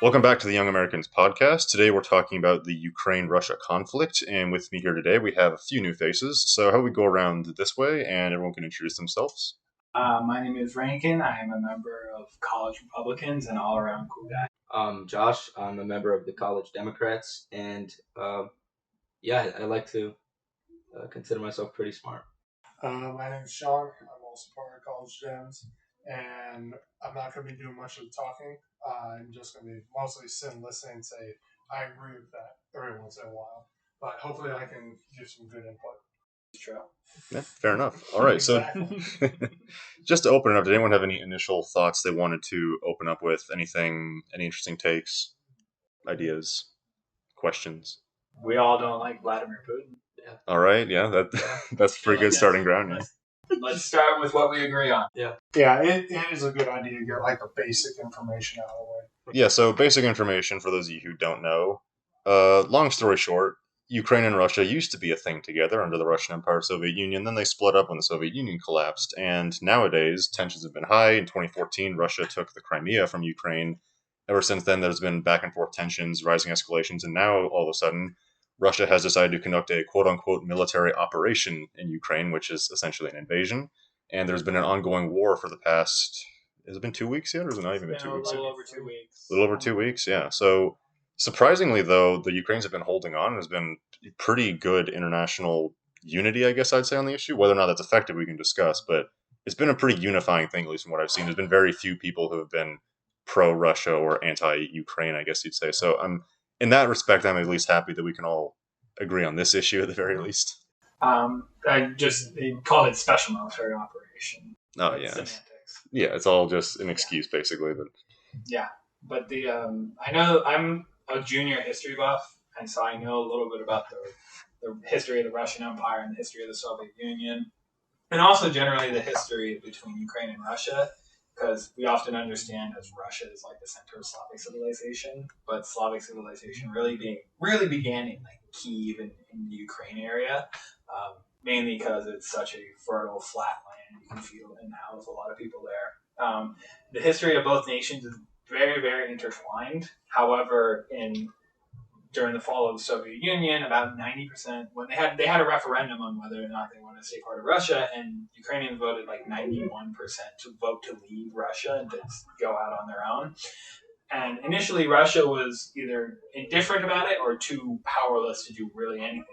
Welcome back to the Young Americans podcast. Today we're talking about the Ukraine-Russia conflict, and with me here today we have a few new faces. So how we go around this way, and everyone can introduce themselves. My name is Rankin. I am a member of College Republicans and all-around cool guy. Josh. I'm a member of the College Democrats, and I like to consider myself pretty smart. My name is Sean. I'm also part of College Dems, and I'm not going to be doing much of the talking. I'm just going to be mostly sit and listen and say, I agree with that every once in a while. But hopefully I can give some good input. True. Yeah, fair enough. All right, Exactly. so just to open it up, did anyone have any initial thoughts they wanted to open up with? Any interesting takes, ideas, questions? We all don't like Vladimir Putin. All right, yeah, that's pretty good starting ground. Yeah. Let's start with what we agree on. Yeah, it is a good idea to get like the basic information out of the way. Yeah, so basic information for those of you who don't know. Long story short, Ukraine and Russia used to be a thing together under the Russian Empire, Soviet Union. Then they split up when the Soviet Union collapsed. And nowadays, tensions have been high. In 2014, Russia took the Crimea from Ukraine. Ever since then, there's been back and forth tensions, rising escalations. And now, all of a sudden, Russia has decided to conduct a quote-unquote military operation in Ukraine, which is essentially an invasion. And there's been an ongoing war for the past... Has it been 2 weeks yet, or is it not even been 2 weeks yet? A little over 2 weeks. A little over 2 weeks, yeah. So, surprisingly, though, the Ukrainians have been holding on. There's been pretty good international unity, I guess I'd say, on the issue. Whether or not that's effective, we can discuss. But it's been a pretty unifying thing, at least from what I've seen. There's been very few people who have been pro-Russia or anti-Ukraine, I guess you'd say. So, in that respect, I'm at least happy that we can all agree on this issue at the very least. They called it special military operation. Oh, yeah. Semantics. Yeah, it's all just an excuse, basically. But yeah, but I know I'm a junior history buff, and so I know a little bit about the history of the Russian Empire and the history of the Soviet Union, and also generally the history between Ukraine and Russia, because we often understand as Russia is like the center of Slavic civilization, but Slavic civilization really began in like Kyiv and in the Ukraine area, mainly because it's such a fertile, flat land. You can feel and house a lot of people there. The history of both nations is very, very intertwined. However, during the fall of the Soviet Union, about 90%, when they had a referendum on whether or not they wanted to stay part of Russia, and Ukrainians voted like 91% to vote to leave Russia and to go out on their own. And initially, Russia was either indifferent about it or too powerless to do really anything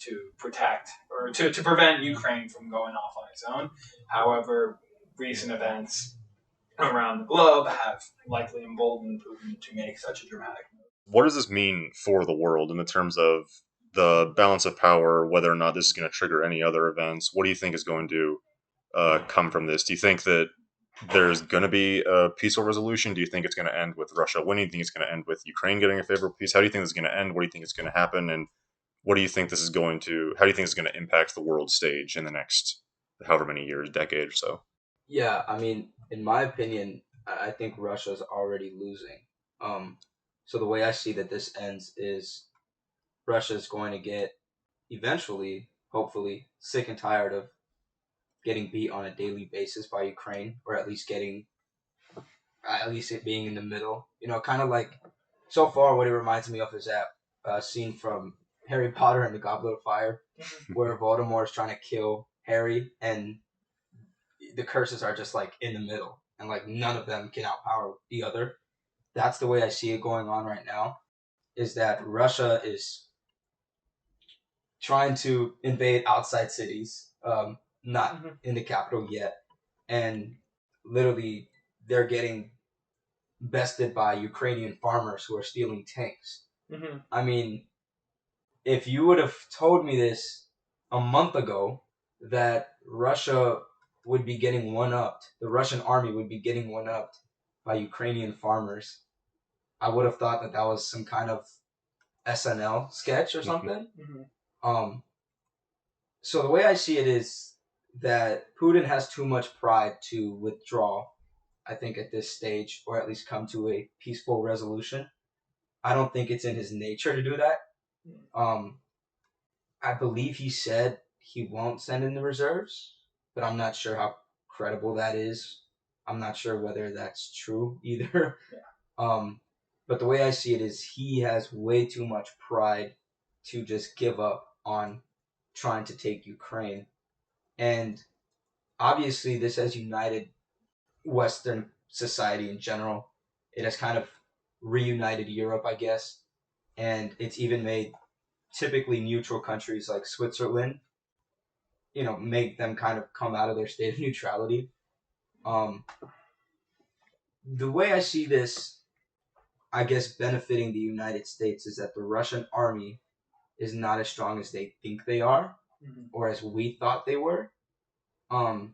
to protect or to prevent Ukraine from going off on its own. However, recent events around the globe have likely emboldened Putin to make such a dramatic move. What does this mean for the world in the terms of the balance of power, whether or not this is going to trigger any other events? What do you think is going to come from this? Do you think that there's going to be a peaceful resolution? Do you think it's going to end with Russia winning? Do you think it's going to end with Ukraine getting a favorable peace? How do you think this is going to end? What do you think is going to happen? And what do you think this is going to, how do you think it's going to impact the world stage in the next however many years, decade or so? Yeah, I mean, in my opinion, I think Russia's already losing. So the way I see that this ends is Russia's going to get eventually, hopefully, sick and tired of getting beat on a daily basis by Ukraine, or at least it being in the middle. You know, kind of like, so far what it reminds me of is that scene from Harry Potter and the Goblet of Fire, where Voldemort is trying to kill Harry, and the curses are just like in the middle, and like none of them can outpower the other. That's the way I see it going on right now, is that Russia is trying to invade outside cities, not in the capital yet, and literally they're getting bested by Ukrainian farmers who are stealing tanks. Mm-hmm. I mean, if you would have told me this a month ago, that Russia would be getting one-upped, the Russian army would be getting one-upped by Ukrainian farmers, I would have thought that was some kind of SNL sketch or something. Mm-hmm. So the way I see it is that Putin has too much pride to withdraw, I think, at this stage, or at least come to a peaceful resolution. I don't think it's in his nature to do that. I believe he said he won't send in the reserves, but I'm not sure how credible that is. I'm not sure whether that's true either. Yeah. But the way I see it is he has way too much pride to just give up on trying to take Ukraine. And obviously, this has united Western society in general. It has kind of reunited Europe, I guess. And it's even made typically neutral countries like Switzerland, make them kind of come out of their state of neutrality. Um, the way I see this, I guess, benefiting the United States is that the Russian army is not as strong as they think they are, or as we thought they were. Um,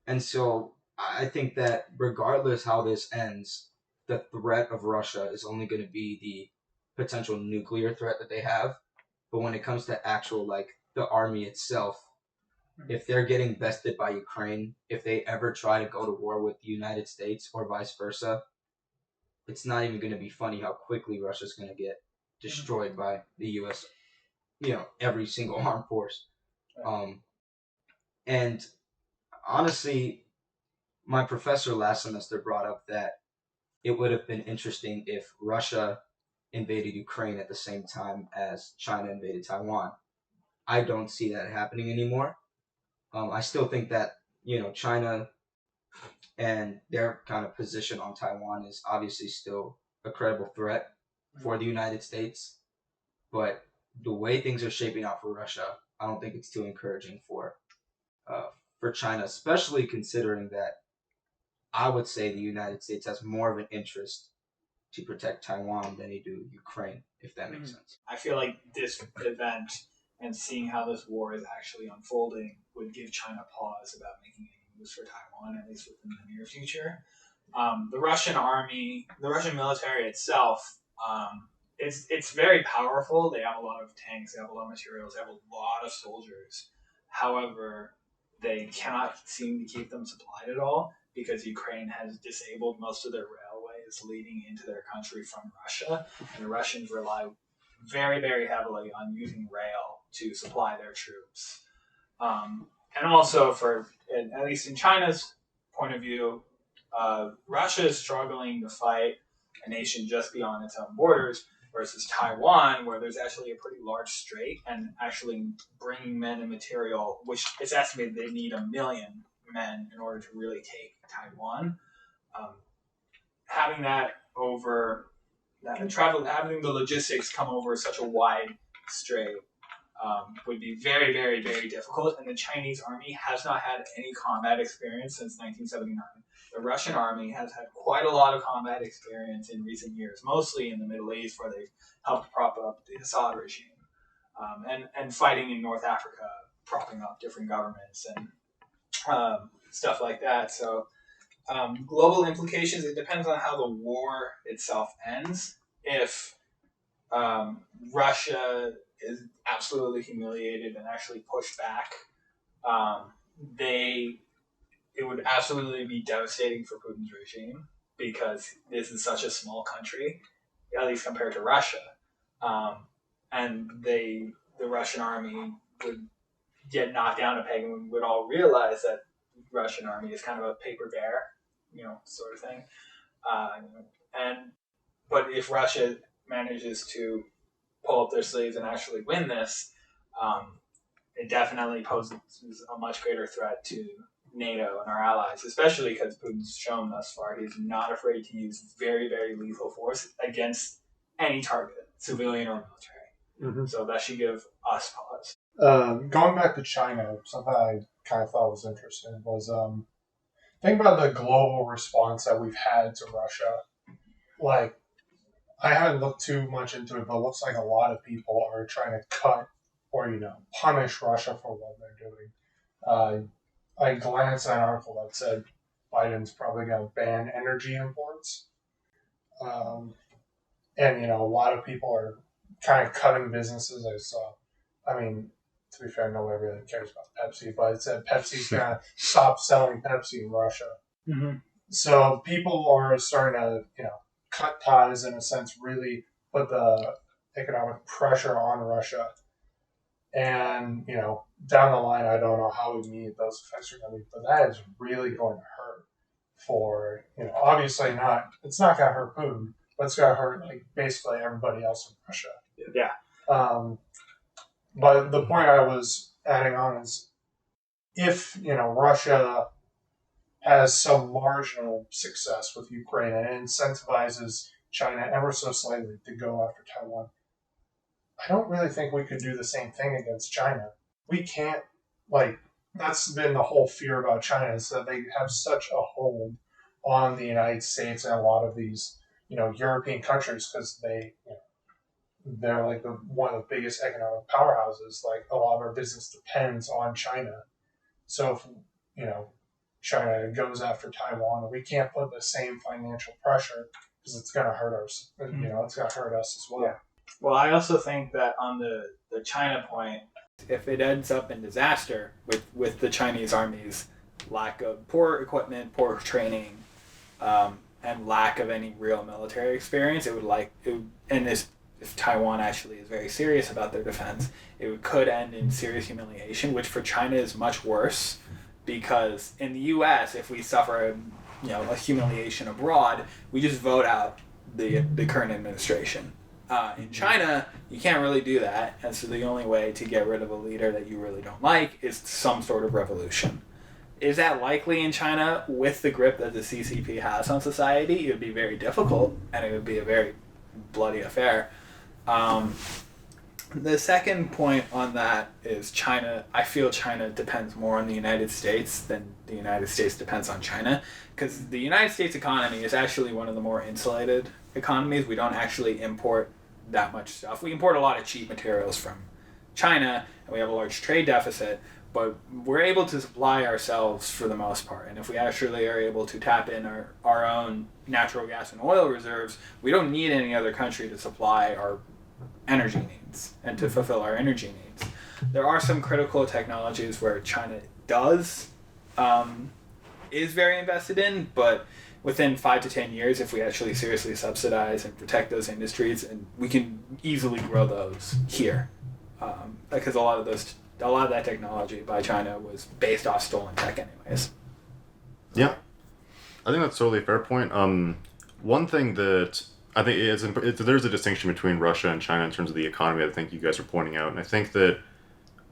and so I think that regardless how this ends, the threat of Russia is only going to be the potential nuclear threat that they have. But when it comes to actual, like, the army itself, if they're getting bested by Ukraine, if they ever try to go to war with the United States or vice versa, it's not even going to be funny how quickly Russia's going to get destroyed by the U.S. Every single armed force. And honestly, my professor last semester brought up that it would have been interesting if Russia invaded Ukraine at the same time as China invaded Taiwan. I don't see that happening anymore. I still think that, China and their kind of position on Taiwan is obviously still a credible threat for the United States. But the way things are shaping out for Russia, I don't think it's too encouraging for China, especially considering that I would say the United States has more of an interest to protect Taiwan than they do Ukraine, if that makes sense. I feel like this event and seeing how this war is actually unfolding would give China pause about making any moves for Taiwan, at least within the near future. The Russian army, the Russian military itself, it's very powerful. They have a lot of tanks, they have a lot of materials, they have a lot of soldiers. However, they cannot seem to keep them supplied at all because Ukraine has disabled most of their railways leading into their country from Russia, and the Russians rely very, very heavily on using rail to supply their troops. And also, at least in China's point of view, Russia is struggling to fight a nation just beyond its own borders versus Taiwan, where there's actually a pretty large strait, and actually bringing men and material, which it's estimated they need 1 million men in order to really take Taiwan. Having that over and having the logistics come over such a wide strait would be very, very, very difficult. And the Chinese army has not had any combat experience since 1979. The Russian army has had quite a lot of combat experience in recent years, mostly in the Middle East, where they've helped prop up the Assad regime, and fighting in North Africa, propping up different governments and stuff like that. So global implications, it depends on how the war itself ends. If Russia is absolutely humiliated and actually pushed back, it would absolutely be devastating for Putin's regime because this is such a small country, at least compared to Russia. And the Russian army would get knocked down a peg, and we would all realize that the Russian army is kind of a paper bear, sort of thing. But if Russia manages to pull up their sleeves and actually win this, it definitely poses a much greater threat to NATO and our allies, especially because Putin's shown thus far he's not afraid to use very, very lethal force against any target, civilian or military. So that should give us pause. Going back to China, something I kind of thought was interesting was think about the global response that we've had to Russia. Like, I haven't looked too much into it, but it looks like a lot of people are trying to cut or, punish Russia for what they're doing. I glanced at an article that said Biden's probably going to ban energy imports. And, a lot of people are kind of cutting businesses. To be fair, nobody really cares about Pepsi, but it said Pepsi's going to stop selling Pepsi in Russia. Mm-hmm. So people are starting to, cut ties, in a sense, really put the economic pressure on Russia. And, down the line, I don't know how immediate those effects are going to be, but that is really going to hurt for, obviously not, it's not going to hurt Putin, but it's going to hurt like basically everybody else in Russia. Yeah. But the point I was adding on is if Russia has some marginal success with Ukraine and it incentivizes China ever so slightly to go after Taiwan, I don't really think we could do the same thing against China. We can't, that's been the whole fear about China is that they have such a hold on the United States and a lot of these, European countries because they're like one of the biggest economic powerhouses. Like a lot of our business depends on China. So if, China goes after Taiwan, we can't put the same financial pressure because it's going to hurt us. It's going to hurt us as well. Yeah. Well, I also think that on the China point, if it ends up in disaster with the Chinese army's lack of poor equipment, poor training, and lack of any real military experience, if Taiwan actually is very serious about their defense, it could end in serious humiliation, which for China is much worse because in the U.S., if we suffer a humiliation abroad, we just vote out the current administration. In China, you can't really do that, and so the only way to get rid of a leader that you really don't like is some sort of revolution. Is that likely in China with the grip that the CCP has on society? It would be very difficult, and it would be a very bloody affair. The second point on that is China. I feel China depends more on the United States than the United States depends on China, because the United States economy is actually one of the more insulated economies. We don't actually import that much stuff. We import a lot of cheap materials from China, and we have a large trade deficit, but we're able to supply ourselves for the most part. And if we actually are able to tap in our own natural gas and oil reserves, we don't need any other country to supply our energy needs and to fulfill our energy needs. There are some critical technologies where China is very invested in, but within 5 to 10 years, if we actually seriously subsidize and protect those industries, and we can easily grow those here, because a lot of that technology by China was based off stolen tech, anyways. Yeah, I think that's totally a fair point. One thing that I think there's a distinction between Russia and China in terms of the economy. I think you guys are pointing out, and I think that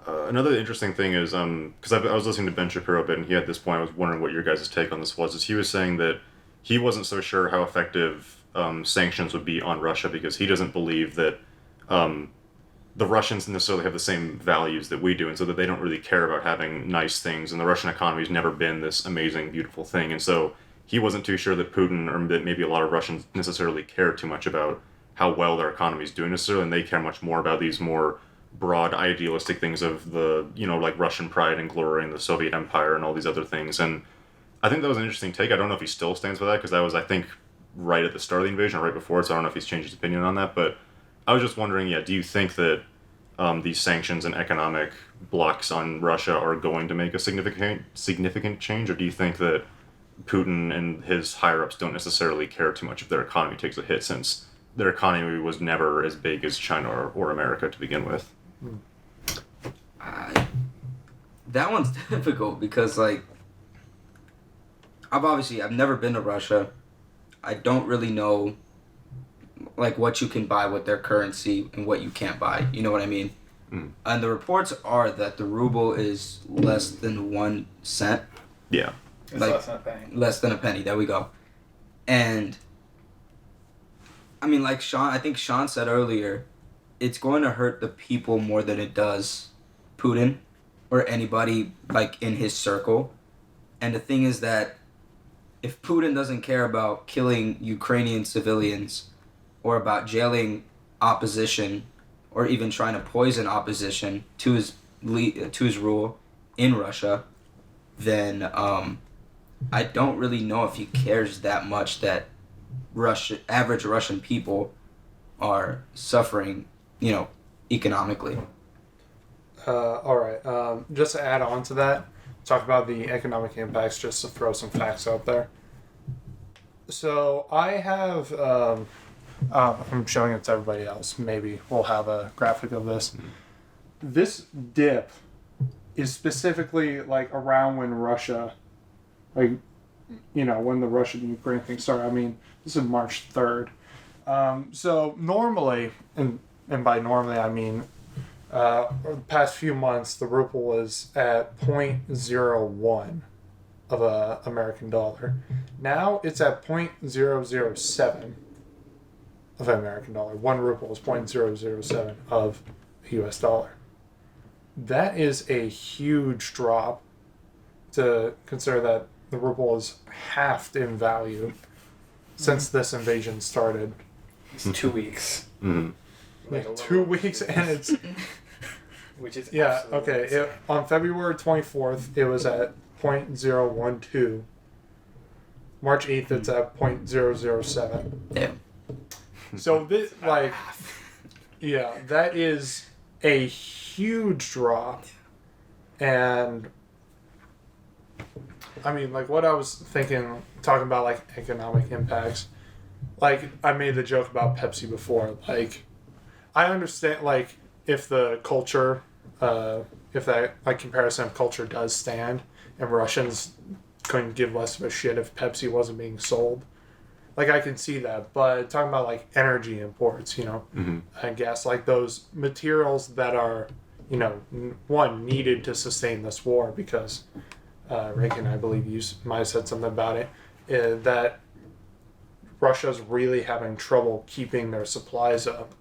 another interesting thing is because I was listening to Ben Shapiro a bit, and he had this point. I was wondering what your guys' take on this was. Is he was saying that he wasn't so sure how effective sanctions would be on Russia because he doesn't believe that the Russians necessarily have the same values that we do, and so that they don't really care about having nice things, and the Russian economy has never been this amazing, beautiful thing, and so he wasn't too sure that Putin or that maybe a lot of Russians necessarily care too much about how well their economy is doing necessarily, and they care much more about these more broad idealistic things of the, like Russian pride and glory and the Soviet Empire and all these other things. And I think that was an interesting take. I don't know if he still stands by that because that was, I think, right at the start of the invasion or right before it, so I don't know if he's changed his opinion on that. But I was just wondering, do you think that these sanctions and economic blocks on Russia are going to make a significant change, or do you think that Putin and his higher-ups don't necessarily care too much if their economy takes a hit, since their economy was never as big as China or America to begin with? That one's difficult because, I've never been to Russia. I don't really know, what you can buy with their currency and what you can't buy. You know what I mean? Mm. And the reports are that the ruble is less than 1 cent. Yeah. It's less than a penny. Less than a penny. There we go. And I think Sean said earlier, it's going to hurt the people more than it does Putin or anybody in his circle. And the thing is that if Putin doesn't care about killing Ukrainian civilians or about jailing opposition or even trying to poison opposition to his rule in Russia, then I don't really know if he cares that much that average Russian people are suffering, economically. All right. Just to add on to that, talk about the economic impacts, just to throw some facts out there. So I have, I'm showing it to everybody else. Maybe we'll have a graphic of this. This dip is specifically around when Russia, when the Russian-Ukraine thing started. This is March 3rd. So normally, and by normally I mean the past few months, the ruble was at 0.01 of a American dollar. Now it's at 0.007 of an American dollar. 1 ruble is 0.007 of a US dollar. That is a huge drop to consider that the ruble is halved in value since this invasion started. It's 2 weeks. Mm-hmm. Like 2 weeks, and it's Which is yeah absolutely okay. insane. On February 24th, it was at 0.012. March 8th, it's at 0.007. Damn. So this yeah, that is a huge drop, and I mean, like, what I was thinking, talking about, like, economic impacts, like, I made the joke about Pepsi before, like, I understand, like, if the culture, if that, like, comparison of culture does stand, and Russians couldn't give less of a shit if Pepsi wasn't being sold, like, I can see that, but talking about, like, energy imports, you know, and gas, like, those materials that are, you know, one, needed to sustain this war, because Reagan, I believe, might have said something about it, that Russia's really having trouble keeping their supplies up.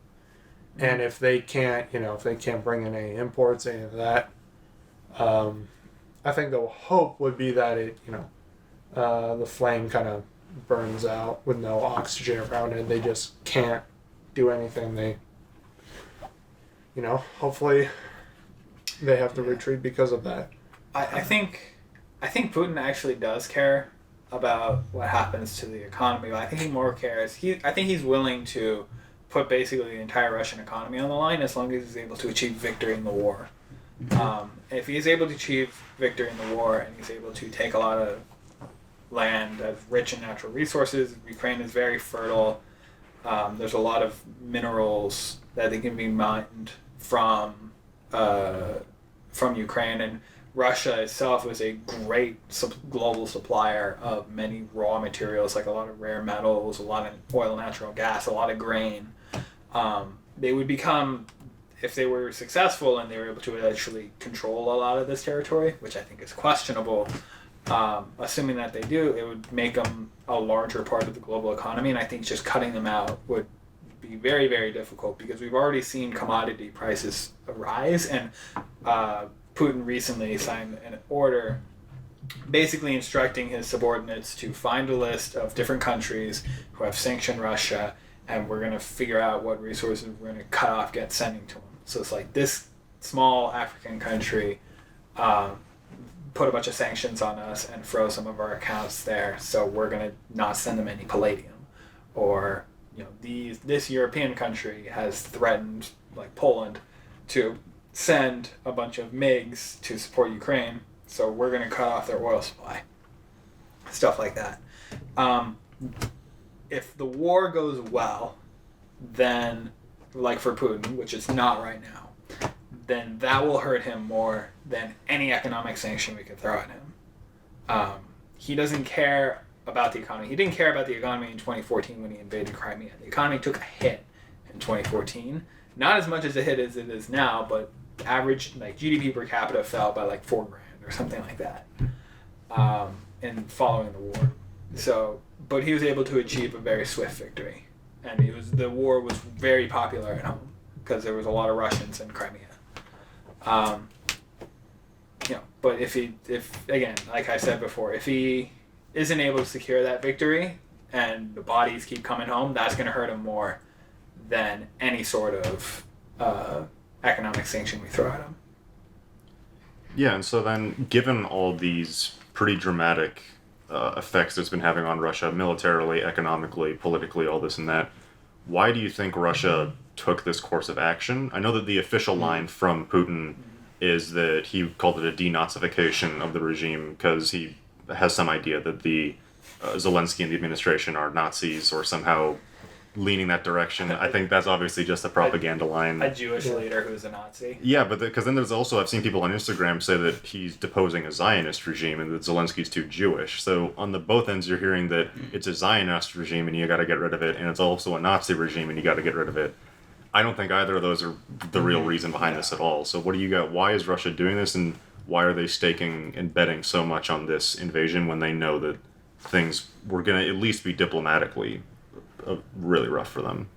And if they can't, you know, if they can't bring in any imports, any of that, I think the hope would be that it, you know, the flame kind of burns out with no oxygen around it. They just can't do anything. They, you know, hopefully they have to retreat because of that. I think Putin actually does care about what happens to the economy. But I think he more cares. I think he's willing to put basically the entire Russian economy on the line as long as he's able to achieve victory in the war. If he's able to achieve victory in the war and he's able to take a lot of land that's rich in natural resources, Ukraine is very fertile. There's a lot of minerals that they can be mined from Ukraine, and Russia itself is a great global supplier of many raw materials, like a lot of rare metals, a lot of oil, natural gas, a lot of grain. They would become, if they were successful and they were able to actually control a lot of this territory, which I think is questionable, assuming that they do, it would make them a larger part of the global economy, and I think just cutting them out would be very, very difficult, because we've already seen commodity prices rise, and Putin recently signed an order basically instructing his subordinates to find a list of different countries who have sanctioned Russia, and we're going to figure out what resources we're going to cut off, get sending to them. So it's like, this small African country put a bunch of sanctions on us and froze some of our accounts there, so we're going to not send them any palladium. Or, you know, this European country has threatened, like Poland, to send a bunch of MiGs to support Ukraine, so we're going to cut off their oil supply. Stuff like that. If the war goes well, then, like for Putin, which it's not right now, then that will hurt him more than any economic sanction we could throw at him. He doesn't care about the economy. He didn't care about the economy in 2014 when he invaded Crimea. The economy took a hit in 2014. Not as much as a hit as it is now, but average, like, GDP per capita fell by like $4,000 or something like that in following the war. So, but he was able to achieve a very swift victory, and the war was very popular at home because there was a lot of Russians in Crimea. You know, but if again, like I said before, if he isn't able to secure that victory and the bodies keep coming home, that's going to hurt him more than any sort of economic sanction we throw at him. Yeah, and so then, given all these pretty dramatic effects it's been having on Russia, militarily, economically, politically, all this and that, why do you think Russia took this course of action? I know that the official line from Putin is that he called it a denazification of the regime because he has some idea that the Zelensky and the administration are Nazis or somehow leaning that direction. I think that's obviously just a propaganda line. A Jewish leader who's a Nazi. Yeah, but because then there's also, I've seen people on Instagram say that he's deposing a Zionist regime and that Zelensky's too Jewish. So on the both ends, you're hearing that it's a Zionist regime and you got to get rid of it, and it's also a Nazi regime and you got to get rid of it. I don't think either of those are the real reason behind this at all. So what do you got? Why is Russia doing this, and why are they staking and betting so much on this invasion when they know that things were going to at least be diplomatically really rough for them?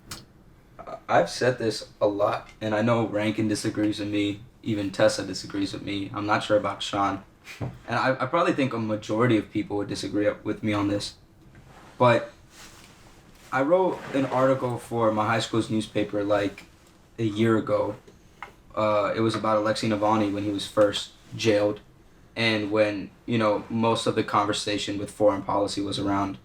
I've said this a lot, and I know Rankin disagrees with me. Even Tessa disagrees with me. I'm not sure about Sean. And I probably think a majority of people would disagree with me on this. But I wrote an article for my high school's newspaper like a year ago. It was about Alexei Navalny when he was first jailed, and when, most of the conversation with foreign policy was around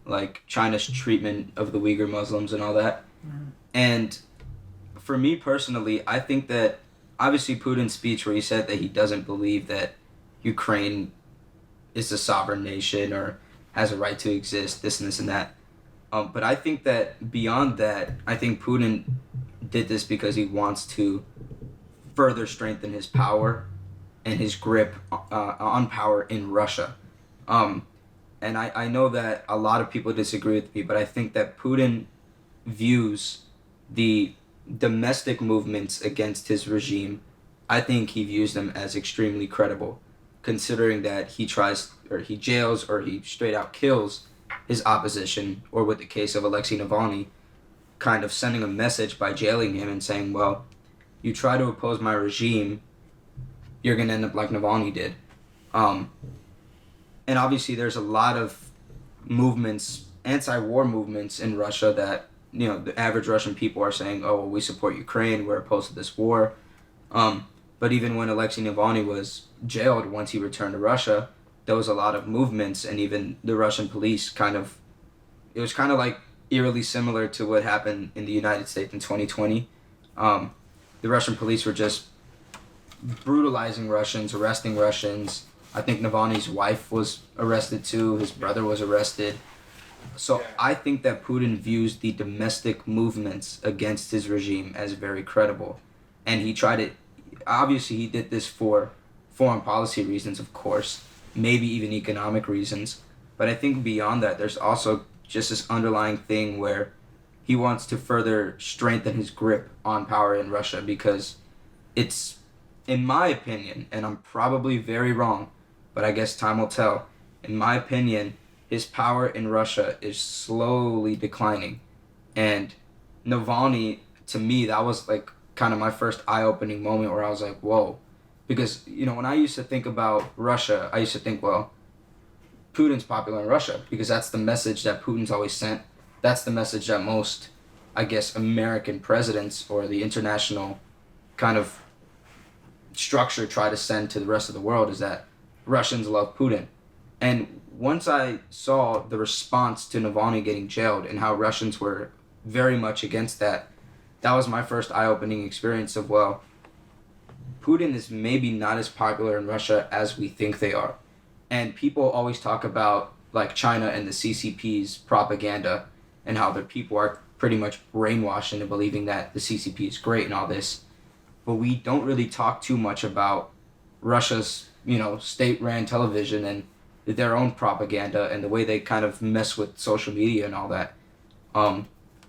like China's treatment of the Uyghur Muslims and all that. Mm-hmm. And for me personally, I think that obviously Putin's speech where he said that he doesn't believe that Ukraine is a sovereign nation or has a right to exist, this and this and that. But I think that beyond that, I think Putin did this because he wants to further strengthen his power and his grip on power in Russia. And I know that a lot of people disagree with me, but I think that Putin views the domestic movements against his regime, I think he views them as extremely credible, considering that he tries, or he jails, or he straight out kills his opposition, or with the case of Alexei Navalny, kind of sending a message by jailing him and saying, well, you try to oppose my regime, you're going to end up like Navalny did. And obviously there's a lot of movements, anti-war movements in Russia that, the average Russian people are saying, oh, well, we support Ukraine, we're opposed to this war. But even when Alexei Navalny was jailed, once he returned to Russia, there was a lot of movements, and even the Russian police it was kind of like eerily similar to what happened in the United States in 2020. The Russian police were just brutalizing Russians, arresting Russians. I think Navalny's wife was arrested too, his brother was arrested. So I think that Putin views the domestic movements against his regime as very credible. And he tried it, obviously he did this for foreign policy reasons, of course, maybe even economic reasons. But I think beyond that, there's also just this underlying thing where he wants to further strengthen his grip on power in Russia, because it's, in my opinion, and I'm probably very wrong, but I guess time will tell, in my opinion, his power in Russia is slowly declining. And Navalny, to me, that was like kind of my first eye-opening moment where I was like, whoa. Because, when I used to think about Russia, I used to think, well, Putin's popular in Russia because that's the message that Putin's always sent. That's the message that most, I guess, American presidents or the international kind of structure try to send to the rest of the world, is that Russians love Putin. And once I saw the response to Navalny getting jailed and how Russians were very much against that, that was my first eye-opening experience of, well, Putin is maybe not as popular in Russia as we think they are. And people always talk about like China and the CCP's propaganda and how their people are pretty much brainwashed into believing that the CCP is great and all this. But we don't really talk too much about Russia's, state-ran television and their own propaganda and the way they kind of mess with social media and all that.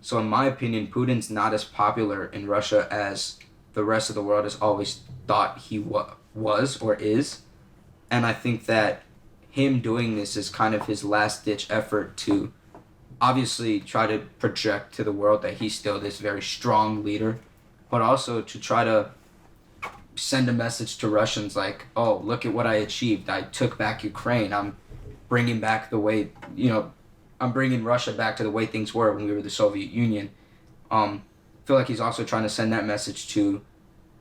So in my opinion, Putin's not as popular in Russia as the rest of the world has always thought he was or is. And I think that him doing this is kind of his last-ditch effort to obviously try to project to the world that he's still this very strong leader, but also to try to send a message to Russians like, oh, look at what I achieved. I took back Ukraine. I'm bringing back the way, I'm bringing Russia back to the way things were when we were the Soviet Union. I feel like he's also trying to send that message to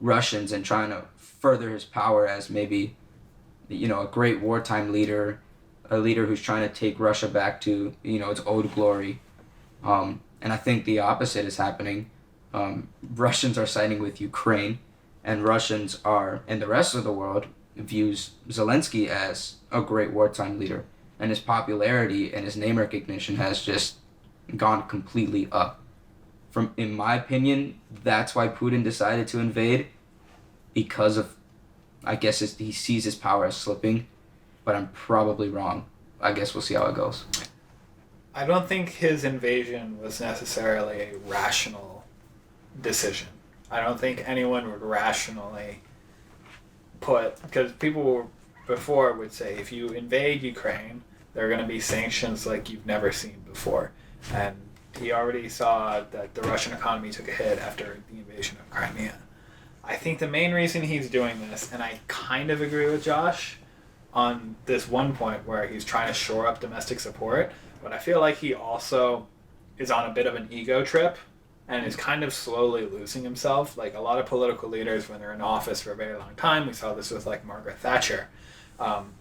Russians and trying to further his power as maybe, a great wartime leader, a leader who's trying to take Russia back to, its old glory. And I think the opposite is happening. Russians are siding with Ukraine, and Russians are, and the rest of the world views Zelensky as a great wartime leader. And his popularity and his name recognition has just gone completely up. in my opinion, that's why Putin decided to invade, because of, I guess he sees his power as slipping, but I'm probably wrong. I guess we'll see how it goes. I don't think his invasion was necessarily a rational decision. I don't think anyone would rationally because people before would say, if you invade Ukraine, there are going to be sanctions like you've never seen before. And he already saw that the Russian economy took a hit after the invasion of Crimea. I think the main reason he's doing this, and I kind of agree with Josh on this one point where he's trying to shore up domestic support, but I feel like he also is on a bit of an ego trip and is kind of slowly losing himself. Like a lot of political leaders, when they're in office for a very long time, we saw this with like Margaret Thatcher,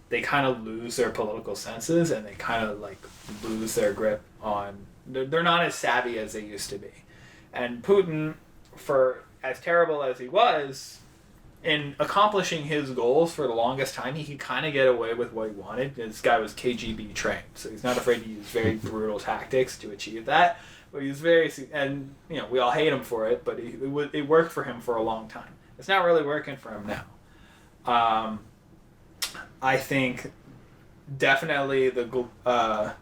they kind of lose their political senses and they kind of like lose their grip on, they're not as savvy as they used to be. And Putin, for as terrible as he was, in accomplishing his goals for the longest time, he could kind of get away with what he wanted. This guy was KGB trained, so he's not afraid to use very brutal tactics to achieve that. But he's very, and you know, we all hate him for it, but it worked for him for a long time. It's not really working for him now. I think definitely the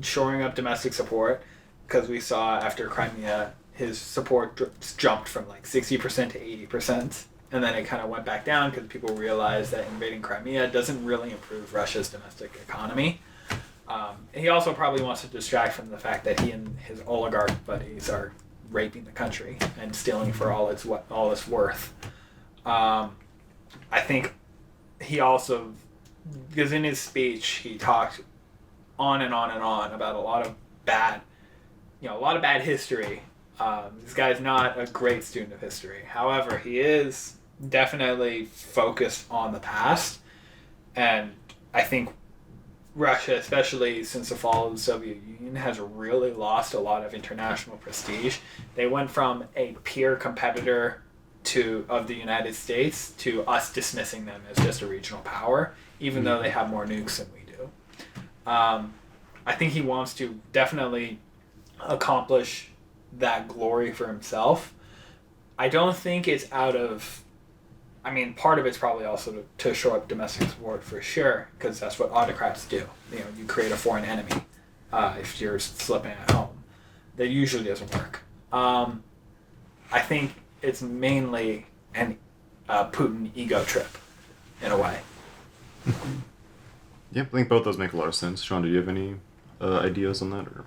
shoring up domestic support, because we saw after Crimea, his support jumped from like 60% to 80%. And then it kind of went back down because people realized that invading Crimea doesn't really improve Russia's domestic economy. He also probably wants to distract from the fact that he and his oligarch buddies are raping the country and stealing for all its worth. I think he also, because in his speech he talked on and on and on about a lot of bad history. This guy's not a great student of history. However, he is definitely focused on the past, and I think Russia, especially since the fall of the Soviet Union, has really lost a lot of international prestige. They went from a peer competitor of the United States to us dismissing them as just a regional power, even though they have more nukes than we do. I think he wants to definitely accomplish that glory for himself. I don't think it's out of, part of it's probably also to shore up domestic support for sure, because that's what autocrats do. You know, you create a foreign enemy if you're slipping at home. That usually doesn't work. I think it's mainly an Putin ego trip, in a way. Yep, I think both those make a lot of sense. Sean, do you have any ideas on that? Or?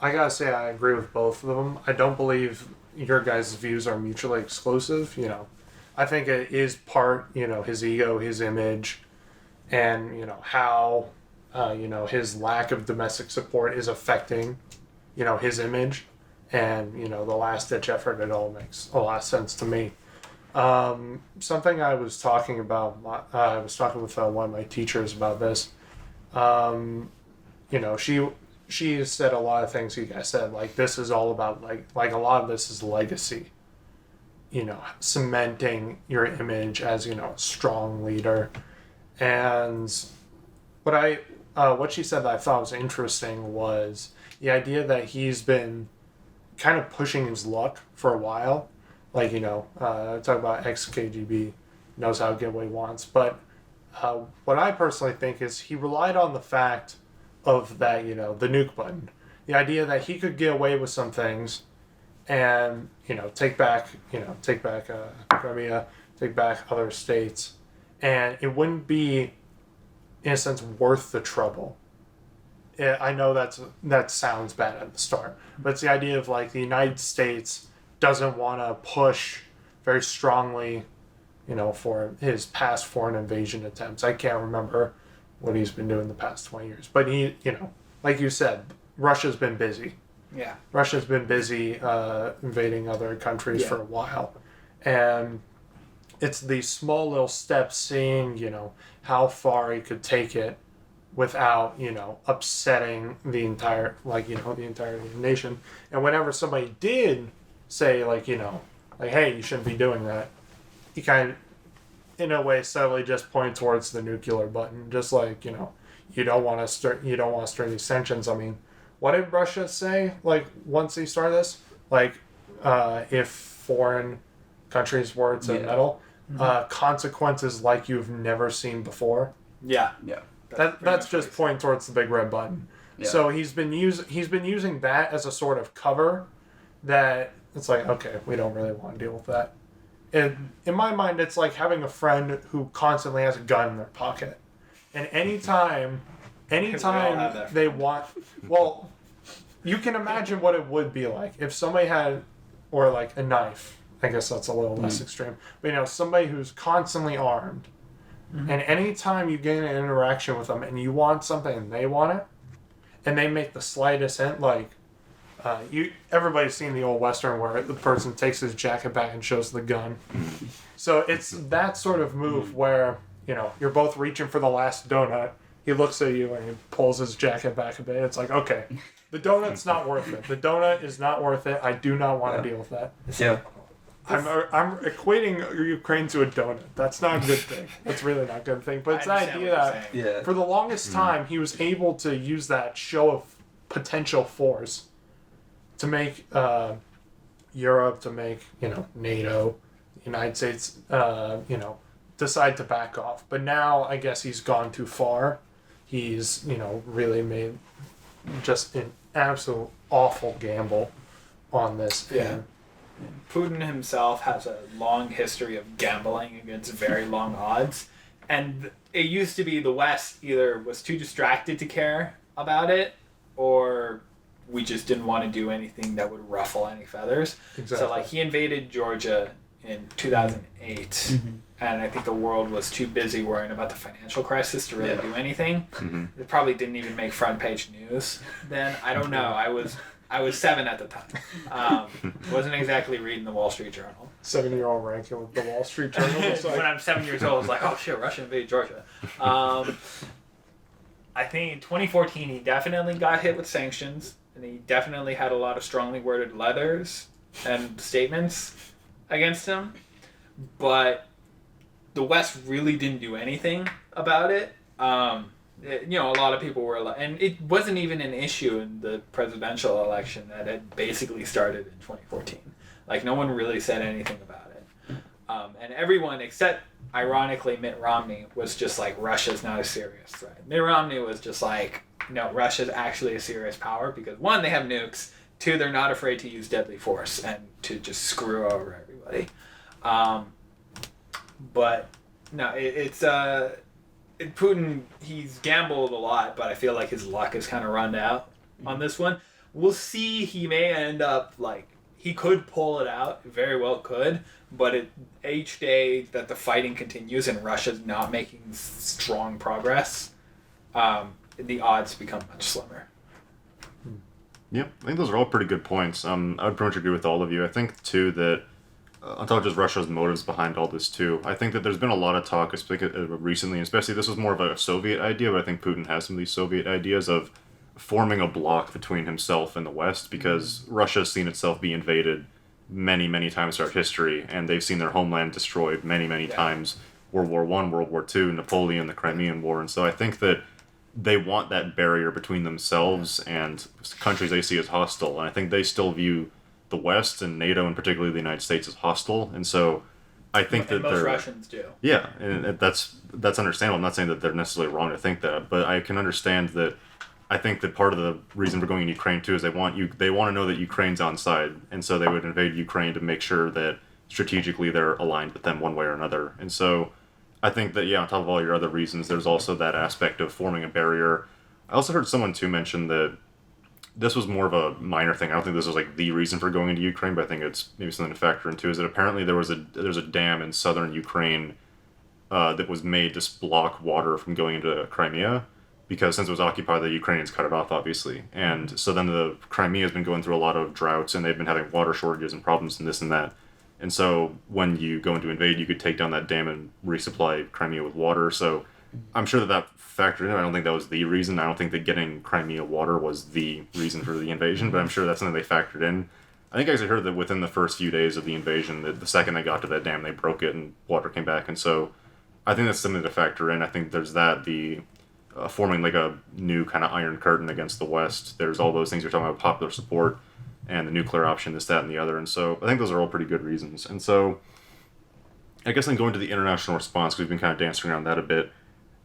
I gotta say I agree with both of them. I don't believe your guys' views are mutually exclusive. You know, I think it is part, his ego, his image, and, how, his lack of domestic support is affecting, his image. And, the last-ditch effort, it all makes a lot of sense to me. Something I was talking about, I was talking with one of my teachers about this. She said a lot of things you guys said, like this is all about, like a lot of this is legacy. Cementing your image as, a strong leader. And what she said that I thought was interesting was the idea that he's been kind of pushing his luck for a while. Like, talk about ex-KGB, knows how to get what he wants. But what I personally think is he relied on the fact of that, the nuke button. The idea that he could get away with some things and, take back Crimea, take back other states. And it wouldn't be, in a sense, worth the trouble. I know that sounds bad at the start, but it's the idea of like the United States doesn't want to push very strongly, for his past foreign invasion attempts. I can't remember what he's been doing the past 20 years, but he, like you said, Russia's been busy. Yeah. Russia's been busy invading other countries for a while, and it's these small little steps, seeing, how far he could take it without, upsetting the entire, the entirety of the nation. And whenever somebody did say, hey, you shouldn't be doing that, he kind of, in a way, subtly just point towards the nuclear button, just like, you don't want to start these sanctions. What did Russia say, once he started this? like if foreign countries were to meddle, consequences like you've never seen before. Yeah. That's just pointing towards the big red button. Yeah. So he's been using that as a sort of cover that it's like, okay, we don't really want to deal with that. And in my mind, it's like having a friend who constantly has a gun in their pocket. And anytime they want, well, you can imagine what it would be like if somebody had, or like a knife. I guess that's a little less extreme. But somebody who's constantly armed. And anytime you get an interaction with them and you want something and they want it, and they make the slightest hint, like, everybody's seen the old Western where the person takes his jacket back and shows the gun. So it's that sort of move where, you're both reaching for the last donut. He looks at you and he pulls his jacket back a bit. It's like, okay, the donut's not worth it. The donut is not worth it. I do not want to deal with that. Yeah. I'm equating Ukraine to a donut. That's not a good thing. That's really not a good thing. But it's the idea that for the longest time, he was able to use that show of potential force to make Europe, to make, NATO, United States, decide to back off. But now I guess he's gone too far. He's, really made just an absolute awful gamble on this. Yeah. Putin himself has a long history of gambling against very long odds. And it used to be the West either was too distracted to care about it, or we just didn't want to do anything that would ruffle any feathers. Exactly. So, he invaded Georgia in 2008, and I think the world was too busy worrying about the financial crisis to really do anything. It probably didn't even make front page news then. I don't know. I was 7 at the time. Wasn't exactly reading the Wall Street Journal. 7-year-old ranking with the Wall Street Journal. When I'm 7 years old, I was like, oh shit, Russia invaded Georgia. I think in 2014 he definitely got hit with sanctions, and he definitely had a lot of strongly worded letters and statements against him. But the West really didn't do anything about it. A lot of people were like, and it wasn't even an issue in the presidential election that had basically started in 2014. No one really said anything about it. And everyone except, ironically, Mitt Romney was just like, Russia's not a serious threat. Mitt Romney was just like, no, Russia's actually a serious power because 1, they have nukes, 2, they're not afraid to use deadly force and to just screw over everybody. But no, it's Putin, he's gambled a lot, but I feel like his luck has kind of run out on this one. We'll see. He may end up he could pull it out, very well could, but each day that the fighting continues and Russia's not making strong progress, the odds become much slimmer. Yep, I think those are all pretty good points. I would pretty much agree with all of you. I think, too, that on top of just Russia's motives behind all this, too, I think that there's been a lot of talk recently, especially this was more of a Soviet idea, but I think Putin has some of these Soviet ideas of forming a bloc between himself and the West, because Russia's seen itself be invaded many, many times throughout history, and they've seen their homeland destroyed many, many times. World War I, World War II, Napoleon, the Crimean War, and so I think that they want that barrier between themselves and countries they see as hostile, and I think they still view the West and NATO, and particularly the United States, as hostile, and so I think that most Russians do. Yeah, and that's understandable. I'm not saying that they're necessarily wrong to think that, but I can understand that. I think that part of the reason for going in Ukraine too is they want to know that Ukraine's on side, and so they would invade Ukraine to make sure that strategically they're aligned with them one way or another. And so I think that, on top of all your other reasons, there's also that aspect of forming a barrier. I also heard someone too mention that this was more of a minor thing. I don't think this was the reason for going into Ukraine, but I think it's maybe something to factor into, is that apparently there's a dam in southern Ukraine that was made to block water from going into Crimea, because since it was occupied, the Ukrainians cut it off, obviously. And so then the Crimea has been going through a lot of droughts, and they've been having water shortages and problems and this and that. And so when you go into invade, you could take down that dam and resupply Crimea with water. So I'm sure that factored in. I don't think that was the reason. I don't think that getting Crimea water was the reason for the invasion, but I'm sure that's something they factored in. I think I actually heard that within the first few days of the invasion, that the second they got to that dam, they broke it and water came back. And so I think that's something to factor in. I think there's that, the forming a new kind of iron curtain against the West. There's all those things you're talking about, popular support. and the nuclear option, this, that, and the other. And so I think those are all pretty good reasons. And so I guess then going to the international response, because we've been kind of dancing around that a bit.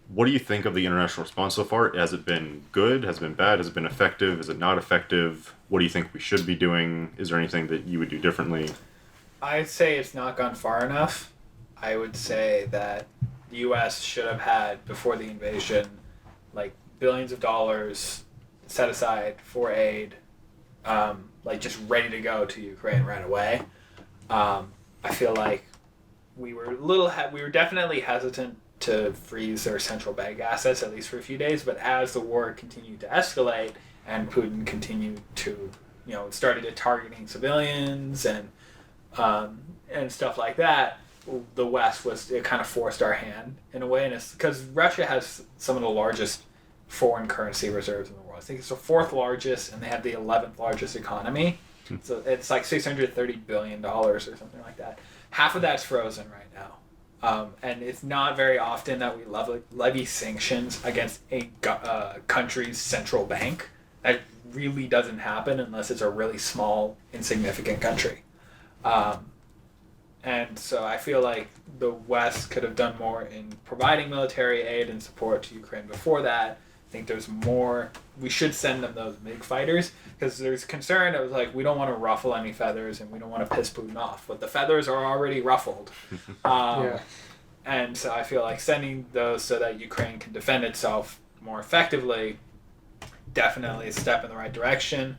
What do you think of the international response so far? Has it been good? Has it been bad? Has it been effective? Is it not effective? What do you think we should be doing? Is there anything that you would do differently? I'd say it's not gone far enough. I would say that the U.S. should have had, before the invasion, like billions of dollars set aside for aid, like just ready to go to Ukraine right away. I feel like we were definitely hesitant to freeze their central bank assets, at least for a few days, but as the war continued to escalate and Putin continued to, started targeting civilians and stuff like that, the West it kind of forced our hand in a way, and it's because Russia has some of the largest foreign currency reserves in the world. I think it's the fourth largest, and they have the 11th largest economy. So it's like $630 billion or something like that. Half of that's frozen right now. And it's not very often that we levy sanctions against a country's central bank. That really doesn't happen unless it's a really small, insignificant country. And so I feel like the West could have done more in providing military aid and support to Ukraine before that. I think there's more. We should send them those MiG fighters because there's concern. It was like, we don't want to ruffle any feathers and we don't want to piss Putin off. But the feathers are already ruffled. And so I feel like sending those so that Ukraine can defend itself more effectively, definitely a step in the right direction.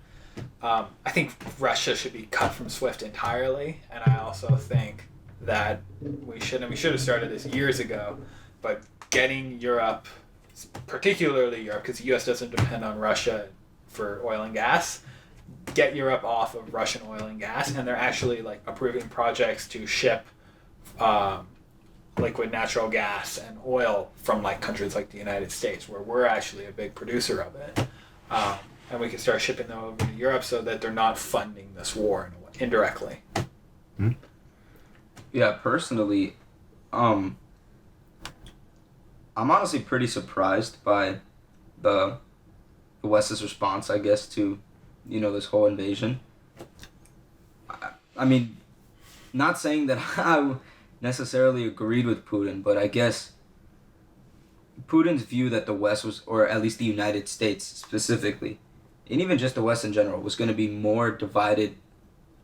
I think Russia should be cut from SWIFT entirely, and I also think that we should have started this years ago, but getting Europe, particularly Europe, because the U.S. doesn't depend on Russia for oil and gas, get Europe off of Russian oil and gas, and they're actually approving projects to ship liquid natural gas and oil from countries like the United States, where we're actually a big producer of it. And we can start shipping them over to Europe so that they're not funding this war indirectly. Mm-hmm. Yeah, personally, I'm honestly pretty surprised by the West's response, I guess, to this whole invasion. I mean, not saying that I necessarily agreed with Putin, but I guess Putin's view that the West was, or at least the United States specifically, and even just the West in general, was going to be more divided,